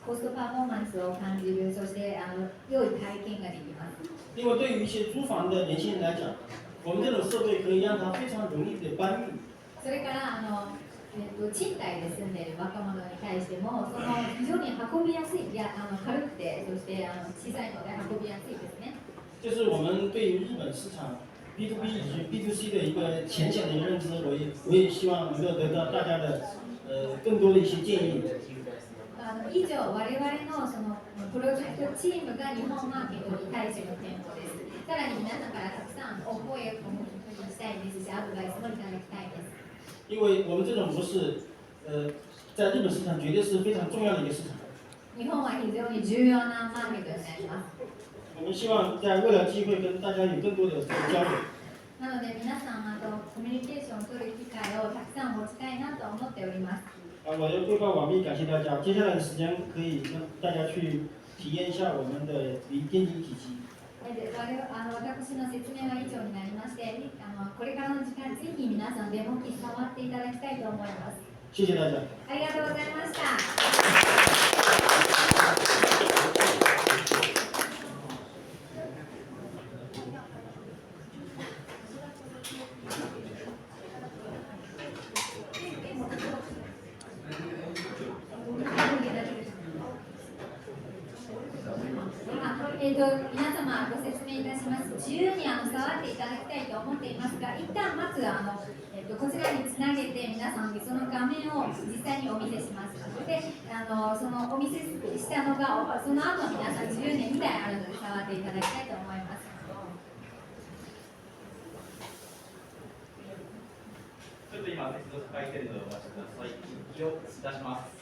Speaker 3: コストパフォーマンスを感じる、そして良い体験ができます。
Speaker 7: 因为对于一些租房的年轻人来讲，我们这种设备可以让他非常容易的搬运。
Speaker 3: それから賃貸で住んでいる若者に対しても、その非常に運びやすい、軽くて、そして小さいので運びやすいですね。
Speaker 7: 就是我们对于日本市场 B2B 以及 B2C 的一个浅显的认知，我也希望能够得到大家的更多的一些建议。
Speaker 3: 以上、我々のそのプロジェクトチームが日本マーケットに対しての店舗です。さらに皆さんからたくさんお声をしたいですし、アドバイスもいただきたいです。
Speaker 7: 因为我们这种模式，在日本市场绝对是非常重要的一个市场。
Speaker 3: 日本は非常に重要なマーケットになります。
Speaker 7: 我们希望在未来机会跟大家有更多的交流。
Speaker 3: なので皆様とコミュニケーションを取る機会をたくさん持ちたいなと思っております。
Speaker 7: 我的汇报完毕，感谢大家。接下来的时间可以跟大家去体验一下我们的电机体系。
Speaker 3: 私の説明は以上になりまして、これからの時間、ぜひ皆さんデモ機触っていただきたいと思います。
Speaker 7: 谢谢大家。
Speaker 3: ありがとうございました。皆様ご説明いたします。自由に触っていただきたいと思っていますが、一旦まずこちらにつなげて皆さんにその画面を実際にお見せします。で、そのお見せしたのが、その後皆さん自由に2台あるので触っていただきたいと思います。
Speaker 1: ちょっと今、接続回線でお待ちください。息を出します。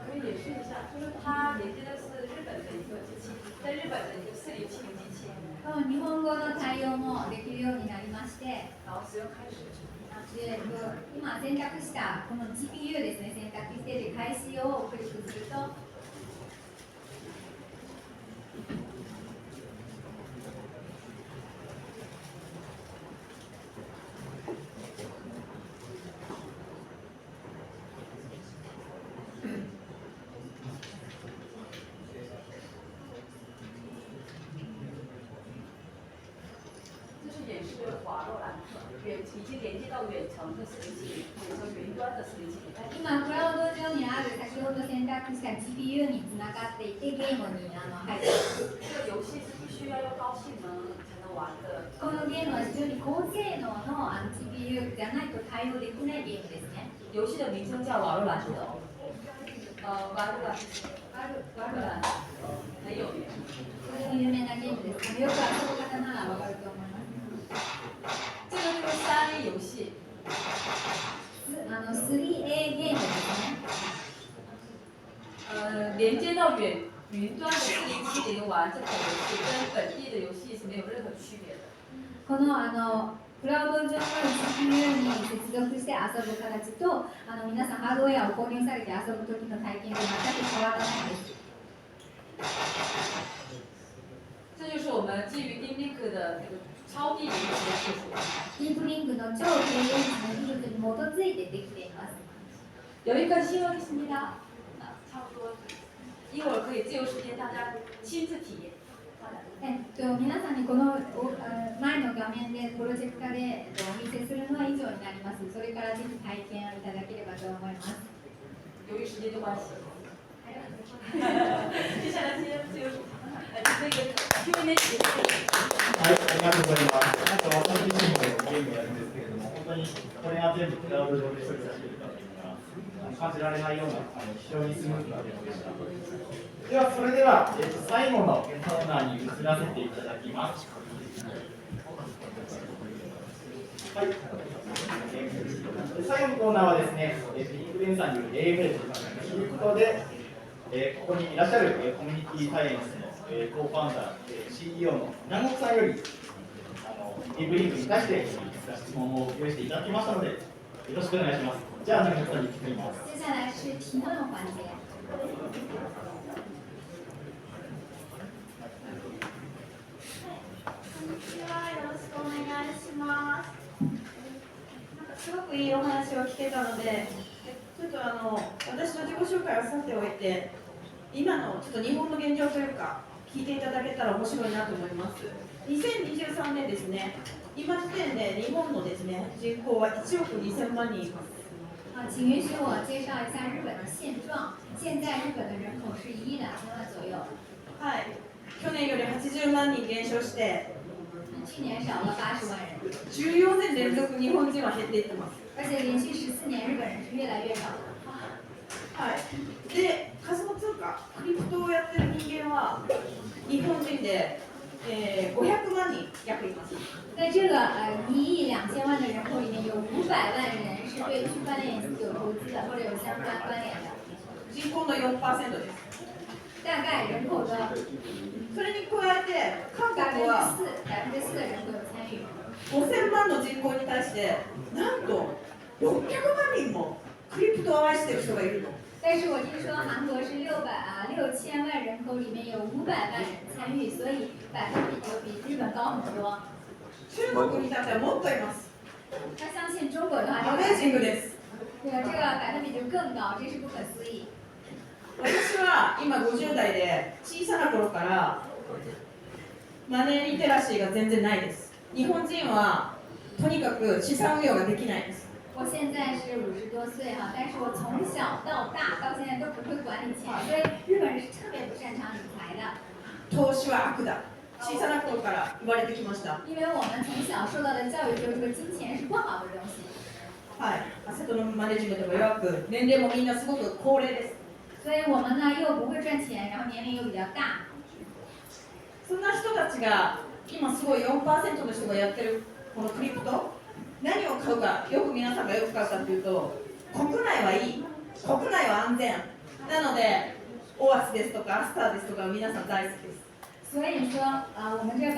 Speaker 6: 可以演示一下，就是它连接的是日本的一个机器，在日本的一个4070机器。
Speaker 3: 日本語の対応もできるようになりまして、
Speaker 6: 然後使用開始。
Speaker 3: 今選択したこの GPU ですね、選択して開始をクリックすると、
Speaker 6: 已经连接到远程的伺服器，或者说云端的伺服器。
Speaker 3: 今、クラウド上にある先ほど選択した GPU につながっていて、ゲームに入っています。
Speaker 6: 这个游戏是必须要用高性能才能玩的。
Speaker 3: このゲームは非常に高性能のGPU じゃないと対応できないゲームですね。
Speaker 6: 游戏的名称叫瓦罗兰特。瓦罗兰，很有名。
Speaker 3: とても有名なゲームです。よく遊ぶ方ならわかると思います。
Speaker 6: 这个就是3A 游戏。
Speaker 3: 3
Speaker 6: 到云端的404点玩这款游戏，跟本地的游戏是没有任何区别的。
Speaker 3: このクラウド上の GPU に接続して遊ぶ形と皆さんハードウェアを購入されて遊ぶ時の体験が全く変わらないです。
Speaker 6: 这就是我们基于 Deep Link 的超低延迟的技术。
Speaker 3: ディープリンクの超低延迟の技術に基づいてできています。
Speaker 6: 有一个新闻是你的，差不多，一会儿可以自由时间大家亲自体验。
Speaker 3: 皆さんにこの前の画面でプロジェクタでお見せするのは以上になります。それからぜひ体験をいただければと思います。
Speaker 6: 由于时间的关系，接下来自由那个 Q&A 时间。
Speaker 1: はい、ありがとうございます。私自身もゲームやるんですけれども、本当にこれが全部クラウド上で処理されているかというのが感じられないような非常にスムーズなデモでした。ではそれでは、最後のコーナーに移らせていただきます。はい。最後のコーナーはですね、インフルエンサーによる AML ということで、ここにいらっしゃるコミュニティサイエンスのコーファウンダー、CEO の南国さんよりディープリンクに対して質問を用意していただきましたので、よろしくお願いします。じゃあ南国さんに聞きます。
Speaker 3: 接下来是提问环节。
Speaker 8: こんにちは、よろしくお願いします。すごくいいお話を聞けたので、ちょっと私の自己紹介はさておいて、今のちょっと日本の現状というか、聞いていただけたら面白いなと思います。2023年ですね、今時点で日本のですね、人口は1億2000万人います。
Speaker 3: 请允许我介绍一下日本的现状。现在日本的人口是1亿2千万左右。
Speaker 8: はい。去年より80万人減少して、
Speaker 3: 去年少了80万人。
Speaker 8: 14年連続日本人は減っていってます。
Speaker 3: 而且连续14年日本人是越来越少的。
Speaker 8: はい。で、仮想通貨、クリプトをやってる人間は日本人で、500万人約います。
Speaker 3: 在这个1亿2千万的人口里面，有500万人是对区块链有投资的或者有相关关联的。
Speaker 8: 人口の 4% です。
Speaker 3: 大概人口的
Speaker 8: それに加えて、韓国は
Speaker 3: 4%的人口有参与。
Speaker 8: 5000万の人口に対して、なんと600万人もクリプトを愛している人がいるの。
Speaker 3: 但是我听说韩国是6千万人口里面有500万人参与，所以百分比就比日本高很多。
Speaker 8: 中国に至ってはもっといます。
Speaker 3: 他相信中国的话，
Speaker 8: アメージングです。
Speaker 3: 对吧？这个百分比就更高，这是不可思議。
Speaker 8: 私は今50代で小さな頃からマネーリテラシーが全然ないです。日本人はとにかく資産運用ができないです。
Speaker 3: 我现在是50多岁哈，但是我从小到大到现在都不会管理钱，所以日本人是特别不擅长理财的。
Speaker 8: 投資は悪だ。小さな頃から言われてきました。
Speaker 3: 因为我们从小受到的教育就是这个金钱是不好的东西。
Speaker 8: はい。アセットのマネジメントが弱く、年齢もみんなすごく高齢です。
Speaker 3: 所以我们呢又不会赚钱，然后年龄又比较大。
Speaker 8: そんな人たちが今すごい 4% の人がやってるこのクリプト、何を買うか、よく皆さんがよく買うかというと、国内はいい、国内は安全なので、オアシスですとかアスターですとか皆さん大好きです。
Speaker 3: 所以说我们这4%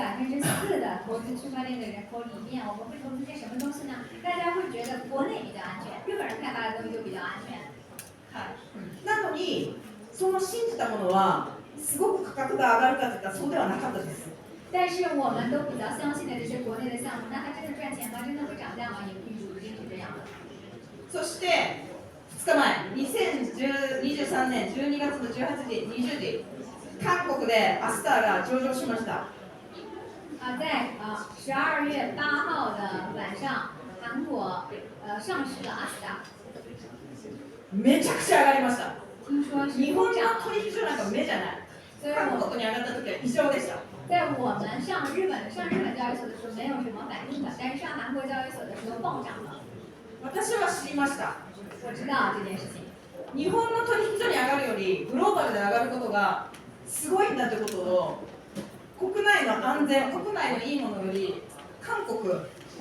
Speaker 3: 的投资区塊链的人口里面，我们会投资些什么东西呢？大家会觉得国内比较安全，日本人开发的东西就比较安全。
Speaker 8: はい。なのに、その信じたものはすごく価格が上がるかといったらそうではなかったです。
Speaker 3: 但是我们都比较相信的这些国内的项目，那它真的赚钱吗？真的会涨价吗？也并不一定是这样的。
Speaker 8: そして2日前、2023年12月の18日、20時、韓国でアスターが上場しました。
Speaker 3: 在12月8号的晚上，韩国上市了アスター。
Speaker 8: めちゃくちゃ上がりました。
Speaker 3: 听说是
Speaker 8: 日本の取引所なんか目じゃない。韓国に上がった時は異常でした。
Speaker 3: 在我们上日本交易所的时候没有什么反应的，但是上韩国交易所的时候暴涨了。
Speaker 8: 私は知りました。
Speaker 3: 我知道这件事情。
Speaker 8: 日本の取引所に上がるよりグローバルで上がることがすごいんだということを、国内の安全、国内のいいものより韓国、も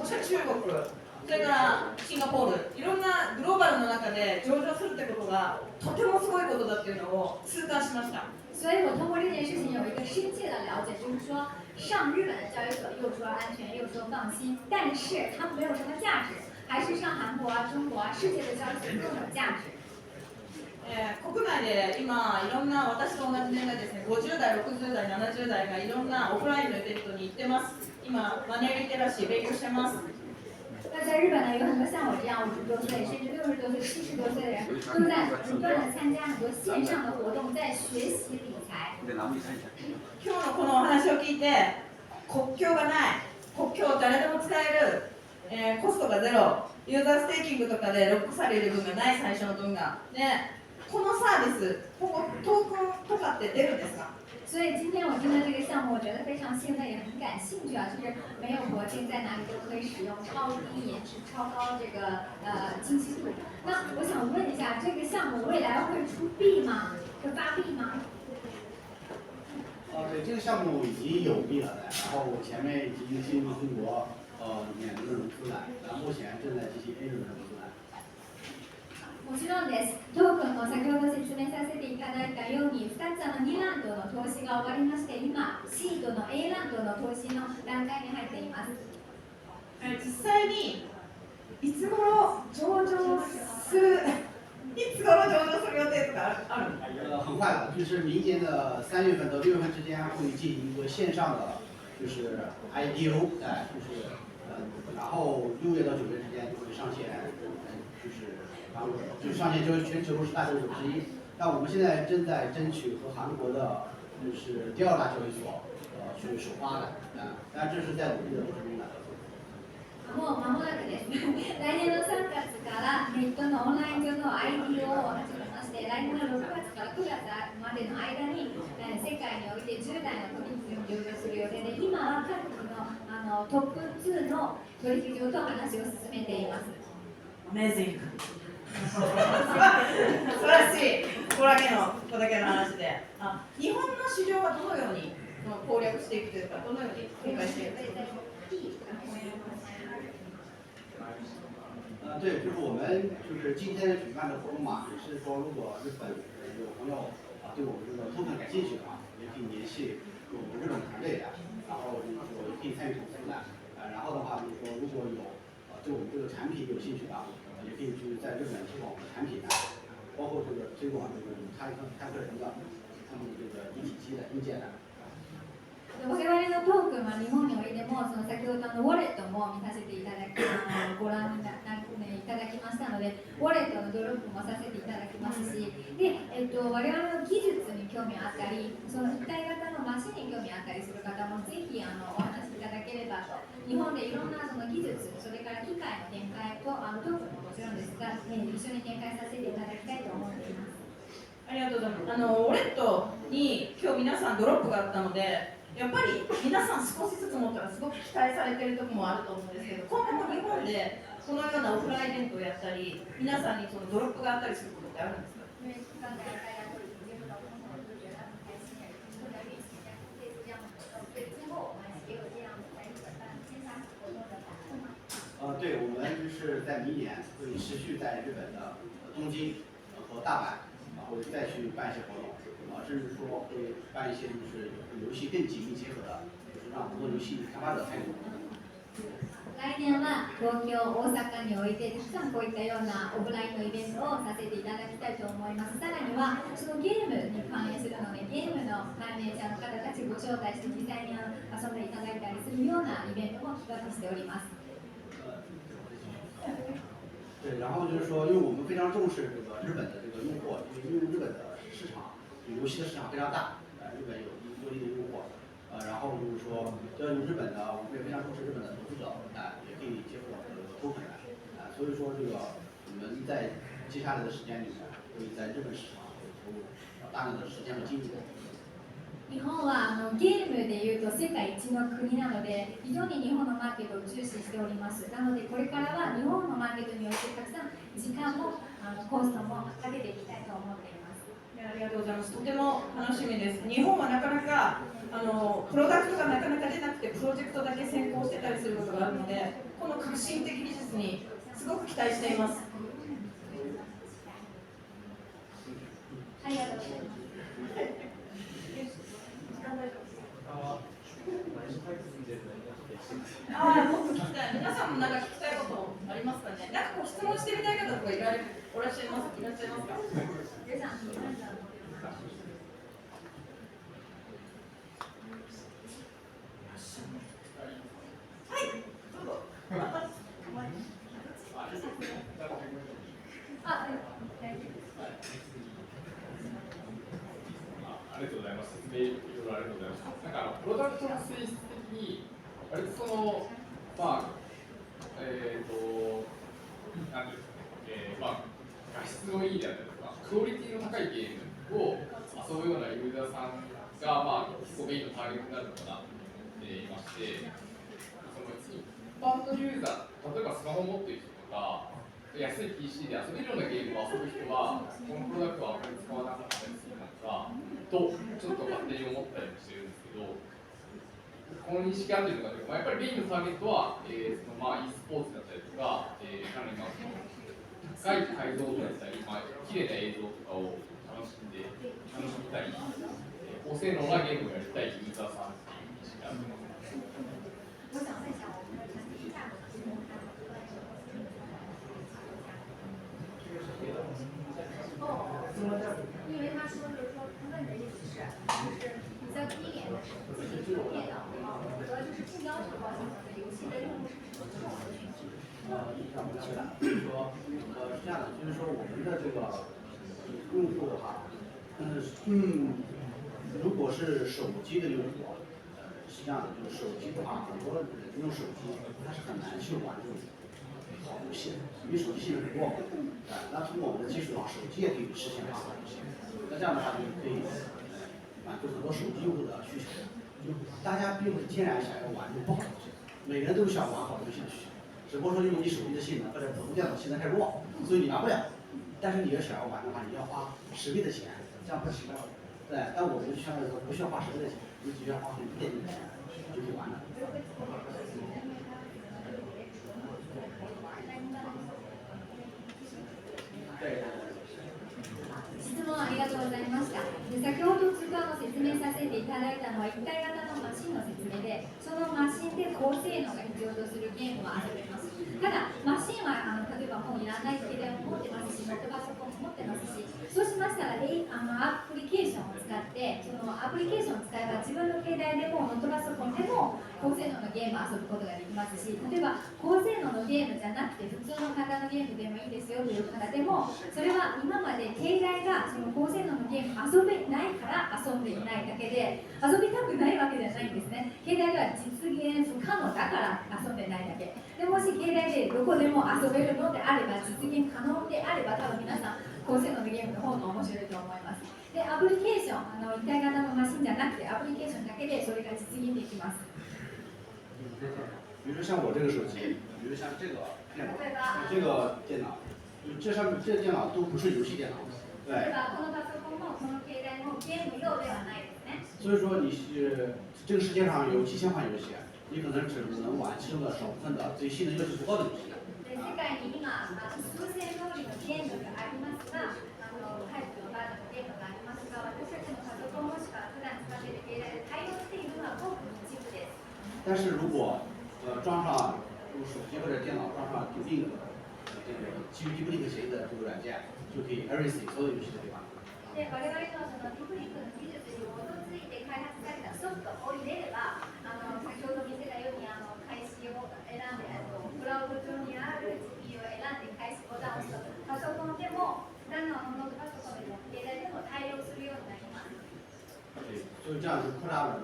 Speaker 8: しくは中国、それからシンガポール、いろんなグローバルの中で上場するということがとてもすごいことだというのを痛感しました。
Speaker 3: 所以我通过这件事情有一个深切的了解，就是说上日本的交易所又说安全又说放心，但是他们没有什么价值，还是上韩国啊、中国啊、世界的交易所更有价值。
Speaker 8: 国内で今いろんな私と同じ年代ですね、50代、60代、70代がいろんなオフラインのイベントに行ってます。今マネーリテラシー勉強してます。
Speaker 3: 那在日本呢，有很多像我这样50多岁，甚至60多岁、70多岁的人，都在不断的参加很多线上的活动，在学习理财。
Speaker 8: 今日のこのお話を聞いて、国境がない、国境を誰でも使える、コストがゼロ、ユーザーステーキングとかでロックされる分がない最初の分が、ね、このサービス、トークンとかって出るんですか？
Speaker 3: 所以今天我听到这个项目，我觉得非常兴奋，也很感兴趣啊！就是没有国境，在哪里都可以使用超低延迟、超高这个清晰度。那我想问一下，这个项目未来会出币吗？会发币吗？
Speaker 2: 对，这个项目已经有币了的，然后我前面已经进入中国免了融资了，然后目前正在进行 A 轮的融资了。
Speaker 3: もちろんです。トークンも先ほど説明させていただいたように、2つ2ラウンドの投資が終わりまして、今、シードの A ラウンドの投資の段階に入っています。
Speaker 8: 実際にいつ頃上場する、いつ頃上場する予定とかある？
Speaker 2: 很快的，就是明年的3月份到6月份之间会进行一个线上的，就是 IPO， 就是然后6月到9月之间就会上线，然后就上线就是全球60大交易所之一。那我们现在正在争取和韩国的就是第2大交易所去首发的，但这是在努力的过程中的。
Speaker 3: もう間もなくです。来年の3月からネットのオンライン上の IPO を始めまして、来年の6月から9月までの間に世界において10代の取引を上場する予定で、今は各国のトップ2の取引所と話を進めています。
Speaker 8: Amazing 素晴らしい。ここだけの話で、日本の市場はどのように攻略していくというか、どのように展開していくというか。
Speaker 2: 对，就是我们就是今天举办的活动嘛，也是说如果日本有朋友对我们这个 token 感兴趣的话，也可以联系我们日本团队的，然后就是说也可以参与投资的，然后的话就是说如果有对我们这个产品有兴趣的，也可以去在日本推广我们的产品的，包括这个推广这个开客人的他们这个一体机的硬件的。
Speaker 3: 我々のトークンは日本においてもその先ほどのウォレットも見させていただきご覧いただきましたので、ウォレットのドロップもさせていただきますし、で我々の技術に興味あったり、その一体型のマシンに興味あったりする方もぜひお話しいただければと。日本でいろんなその技術、それから機械の展開とトークンももちろんですが、一緒に展開させていただきたいと思っています。
Speaker 8: ありがとうございます。ウォレットに今日皆さんドロップがあったので、やっぱり皆さん少しずつ持ったらすごく期待されているところもあると思うんですけど、今後も日本でこのようなオフラインイベントをやったり、皆さんにそのドロップがあったりすることってあるんですか？
Speaker 2: 对，我们就是在明年会持续在日本的东京和大阪，会再去办一些活动。甚至说会办一些就是游戏更紧密结合的，就是让很多游戏开发者参与。
Speaker 3: 来年は東京、大阪においてたくさんこういったようなオフラインのイベントをさせていただきたいと思います。さらにはそのゲームに関連するので、ゲームの関連者の方たちご招待して実際に遊んでいただいたりするようなイベントも企画しております。
Speaker 2: 对，然后就是说，因为我们非常重视这个日本的这个用户，因为日本的市场。游戏的市场非常大，日本有一定的用户，然后就是说，对于日本的，我们也非常重视日本的投资者，也可以接触到这个token的，所以说这个我们在接下来的时间里面，会在日本市场投入大量的时间和精力。
Speaker 3: 日本はゲームでいうと世界一の国なので、非常に日本のマーケットを重視しております。なのでこれからは日本のマーケットにおいてたくさん時間もコストもかけていきたいと思っています。
Speaker 8: ありがとうございます。とても楽しみです。日本はなかなかプロダクトがなかなか出なくてプロジェクトだけ先行してたりすることがあるので、この革新的技術にすごく期待しています。
Speaker 3: ありがとうございます。
Speaker 8: なんか聞きたいことありますかね。なんかこう質問してみたい方とかいらっしゃいますか。
Speaker 4: ありがとうございます。説明いろいろありがとうございます。なんかプロダクトの性質的に、割となんていうんですかね、画質のいいであったりとか、クオリティの高いゲームを遊ぶようなユーザーさんが、結構メインのターゲットになるのかなと思っていまして、一般のユーザー、例えばスマホを持っている人とか、安い PC で遊べるようなゲームを遊ぶ人は、このプロダクトはあまり使わなかったりするのかと、ちょっと勝手に思ったりもしてるんですけど、この認識あるのかというか、やっぱりメインのターゲットは、e スポーツだったりとか、かなり高い解像度だったり、綺麗な映像とかを楽しみたい、高性能なゲームをやりたいユーザーさんっていう認識があると思います。
Speaker 3: 因为他说就是说，他问的意思是，就是比较低廉的手机、电脑和就是不要求高性能的游戏的用户是什么不同的群体？
Speaker 2: 让我了解，就是说，是这样的，就是说我们的这个用户的话，如果是手机的用户，是这样的，就是手机的话，很多人用手机，他是很难去玩这种好游戏的，因为手机性能很弱。那通过我们的技术的话，手机也可以实现好游戏。那这样的话，就可以满足很多手机用户的需求。就大家并不是天然想要玩这种不好的游戏，每个人都是想玩好游戏的需求。只不过说因为你手机的性能或者普通电脑性能太弱，所以你玩不了。但是你要想要玩的话，你要花10倍的钱，这样不行。对，但我们就相当于说不需要花10倍的钱，你只需要花1点点钱就可以玩了。对。
Speaker 3: 質問ありがとうございました。で先ほどちょっと説明させていただいたのは一体型のマシンの説明で、そのマシンで高性能が必要とするゲームは遊べます。ただ、マシンは例えばもういらないけれども持ってますし、ノートパソコンも持ってますし、そうしましたらアプリケーションを使って、そのアプリケーションを使えば自分の携帯でもノートパソコンでも高性能のゲームを遊ぶことができますし、例えば高性能のゲームじゃなくて普通の型のゲームでもいいですよという方でも、それは今まで携帯がその高性能のゲーム遊べないから遊んでいないだけで、遊びたくないわけじゃないんですね。携帯では実現不可能だから遊んでないだけで、もし携帯でどこでも遊べるのであれば、実現可能であれば、多分皆さん高性能のゲームの方が面白いと思います。で、アプリケーション、一体型のマシンじゃなくてアプリケーションだけでそれが実現できます。
Speaker 2: 比如像我这个手机，比如像这个电脑，这个电脑，这上面这个电脑都不是游戏电脑，对。所以说你是这个世界上有几千款游戏，你可能只能玩其中的少部分的对性能要求不高的游戏。
Speaker 3: 世界に今数千通りのゲームがありますが、タイプのバージョンのゲームがありますが、私たちのパソコンもしくは普段使っている携帯で対応しているのはごく一部です。
Speaker 2: 但是如果装上用手机或者电脑装上DeepLink这个基于 DeepLink协议的这个软件，就可以 everything 所有游戏都可以玩。
Speaker 3: で我々のそのDeepLinkの技術に基づいて開発されたソフトを入れれば、先ほど見せたように開始を選んで、クラウド上にある GPU を選んで開始ボタンを押すと、パソコンでも普段のノートパソコンでも携帯でも対応するようになります。
Speaker 2: 对，所以这样就扩大了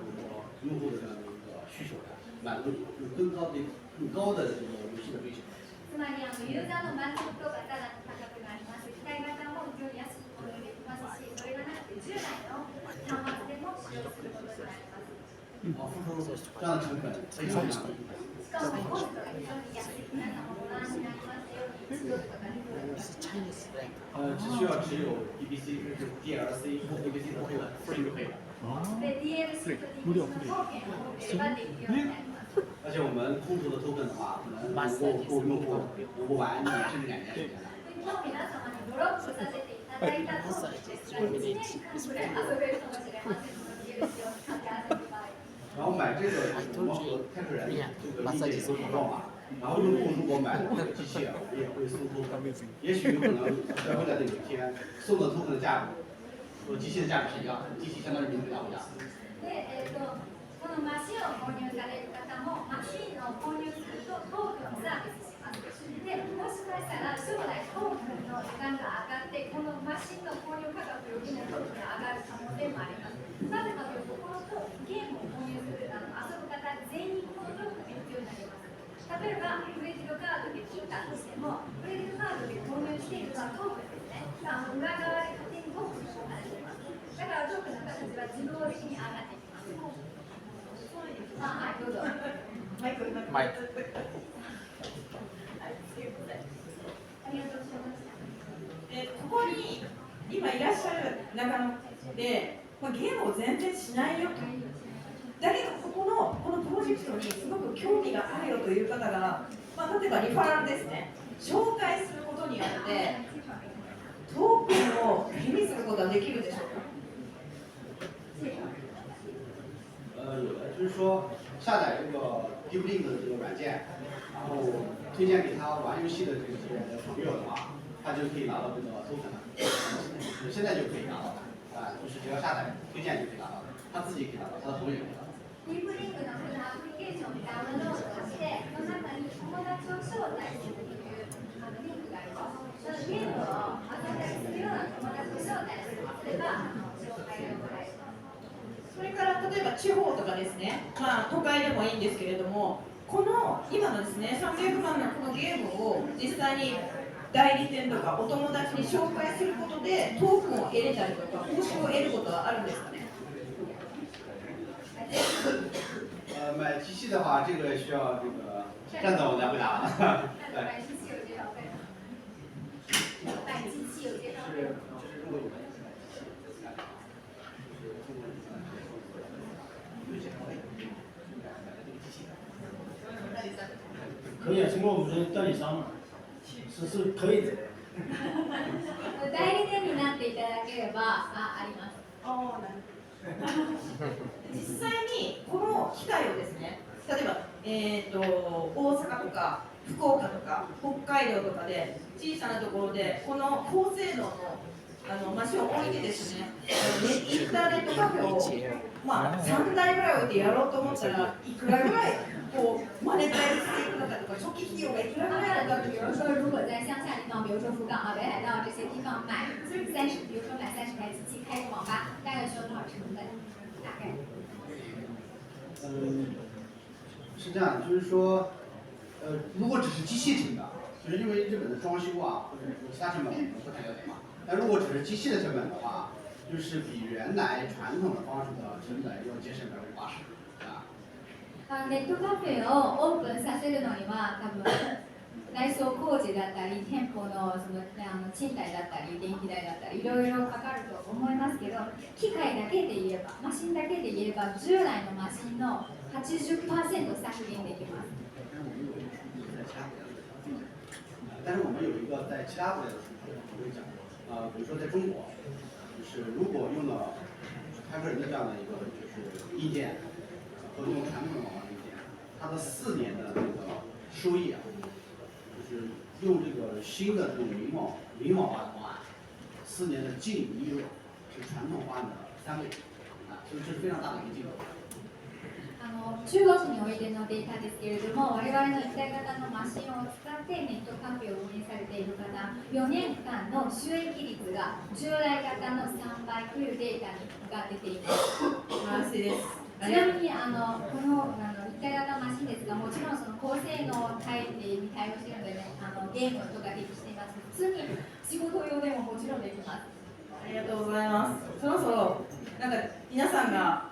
Speaker 2: 用户的这样的一个需求量，满足更高的这个游戏的追求。
Speaker 3: つまりユーザーの満足度がさらに高くなります。機体型も非常に安く購入できますし、それがなくて従来の端末でも使用することになります。
Speaker 2: 付出这样的成本非常低。
Speaker 3: しかもコストが非常に安い。皆さんもご覧になりますように、1ドルとか2ドル。
Speaker 2: 只需要只有 BBC 就是 DLC 或 BBC 的会员就可以了。
Speaker 3: で DLC と DLC のトーケンを持っていればできるようになります。
Speaker 2: 而且我们空投的 token 的话，可能够用户玩1年甚至2年时间的。
Speaker 3: 今日皆様にドロップさせていただいたトークですが、1年間ぐらい遊べるかもしれませんので、DLC を使って遊ぶ場合。
Speaker 2: 然后买这个我们和开拓人这个理解合作嘛，然后用户如果买了这个机器啊，我们也会送token，也许有可能在未来的有一天送的token的价格和机器的价格是一样的，机器相当于零对价。
Speaker 3: で、このマシンを購入される方も、マシンを購入するとトークンをサービスします。で、もしかしたら将来トークンの値段が上がって、このマシンの購入価格よりもトークンが上がる可能性もあります。なぜかというと、このゲームを購入する遊ぶ方全員このトークンが必要になります。例えば、クレジットカードで切ったとしても、クレジットカードで購入しているのはトークンですね。裏側で勝手にトークンを出しています。だからトークンの形は自動的に上がっていきます。はい、どうぞ。
Speaker 8: マイク
Speaker 3: ありがとうございます。
Speaker 8: ここに今いらっしゃる中ので、ゲームを全然しないよと。だけどこのプロジェクトにすごく興味があるよという方が、例えばリファラルですね、紹介することによってトークンを手にすることはできるでしょうか？
Speaker 2: 有的，就是说下载这个 DeepLink 的这个软件，然后推荐给他玩游戏的这些朋友的话，他就可以拿到这个 token 了。现在就可以拿到啊，就是只要下载推荐就可以拿到，他自己可以拿到，他的朋友也可以拿到。
Speaker 3: ディープリンクのアプリケーションをダウンロードして、その中に友達を招待するというリンクがあります。そのゲームを遊んだりするような友達を招待するれば紹介がもらえます。
Speaker 8: それから例えば地方とかですね、都会でもいいんですけれども、この今のですね、300万のこのゲームを実際に代理店とかお友達に紹介することでトークンを得れたりとか報酬を得ることはあるんですかね？
Speaker 2: 买机器的话，这个需要这个站总来回答。
Speaker 3: 买机器有介绍费吗？买机器有介绍费吗？
Speaker 7: 可以啊，经过我们的代理商嘛，是可以的。
Speaker 3: 代理店になっていただければあります。
Speaker 8: 実際にこの機械をですね、例えば、大阪とか福岡とか北海道とかで小さなところでこの高性能のマシンを置いてですね、インターネットカフェを、3台ぐらい置いてやろうと思ったらいくらぐらいこうマネタイズしていくのかとか初期費用がいくらぐらいなのかという。
Speaker 3: 比如说，如果在乡下地方，比如说福冈啊、北海道这些地方买比如说买30台机器开个网吧，大概需要多少成本？大概？
Speaker 2: 是这样的，就是说，如果只是机器成本，就是因为日本的装修啊，或者说其他成本我们不太了解嘛。但如果只是机器的成本的话，就是比原来传统的方式的成本要节省80%啊。
Speaker 3: ネットカフェをオープンさせるのには多分内装工事だったり店舗の賃貸だったり電気代だったりいろいろかかると思いますけど、機械だけで言えばマシンだけで言えば従来のマシンの 80% 削減できます。
Speaker 2: 但是我们有一个在其他国家的数据，我会讲，比如说在中国，就是如果用了开个人的这样的一个就是硬件，和用传统的网络硬件，它的4年的那个收益啊，就是用这个新的这种云网化的方案，4年的净利润是传统方案的3倍，所以这是非常大的一个进步。
Speaker 3: 中国においてのデータですけれども、我々の一体型のマシンを使ってネットカフェを運営されている方、4年間の収益率が従来型の3倍というデータが出ています。
Speaker 8: 素晴らしいです。
Speaker 3: ちなみにこの一体型マシンですが、もちろんその高性能に対応しているので、ゲームとかできています。普通に仕事用でももちろんできます。
Speaker 8: ありがとうございます。そろそろ皆さんが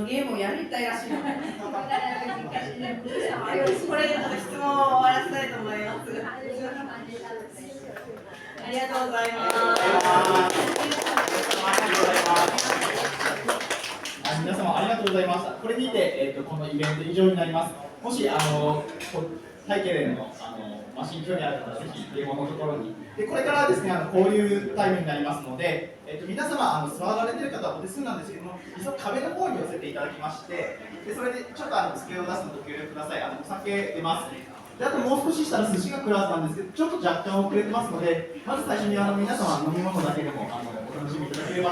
Speaker 8: ゲームをやりたいらしいので、これで質問を終わらせたいと思います。ありがとうございます。
Speaker 1: 皆様ありがとうございました。これにて、このイベント以上になります。もしタイケレンのマシン興味ある方はぜひ電話のところに。でこれからですね交流タイムになりますので、皆様座られている方はお手数なんですけども、実は壁の方に寄せていただきまして、でそれでちょっと机を出すのご協力ください。お酒出ます。であともう少ししたら寿司が来るはずなんですけど、ちょっと若干遅れてますので、まず最初に皆様飲み物だけでもお楽しみいただければ。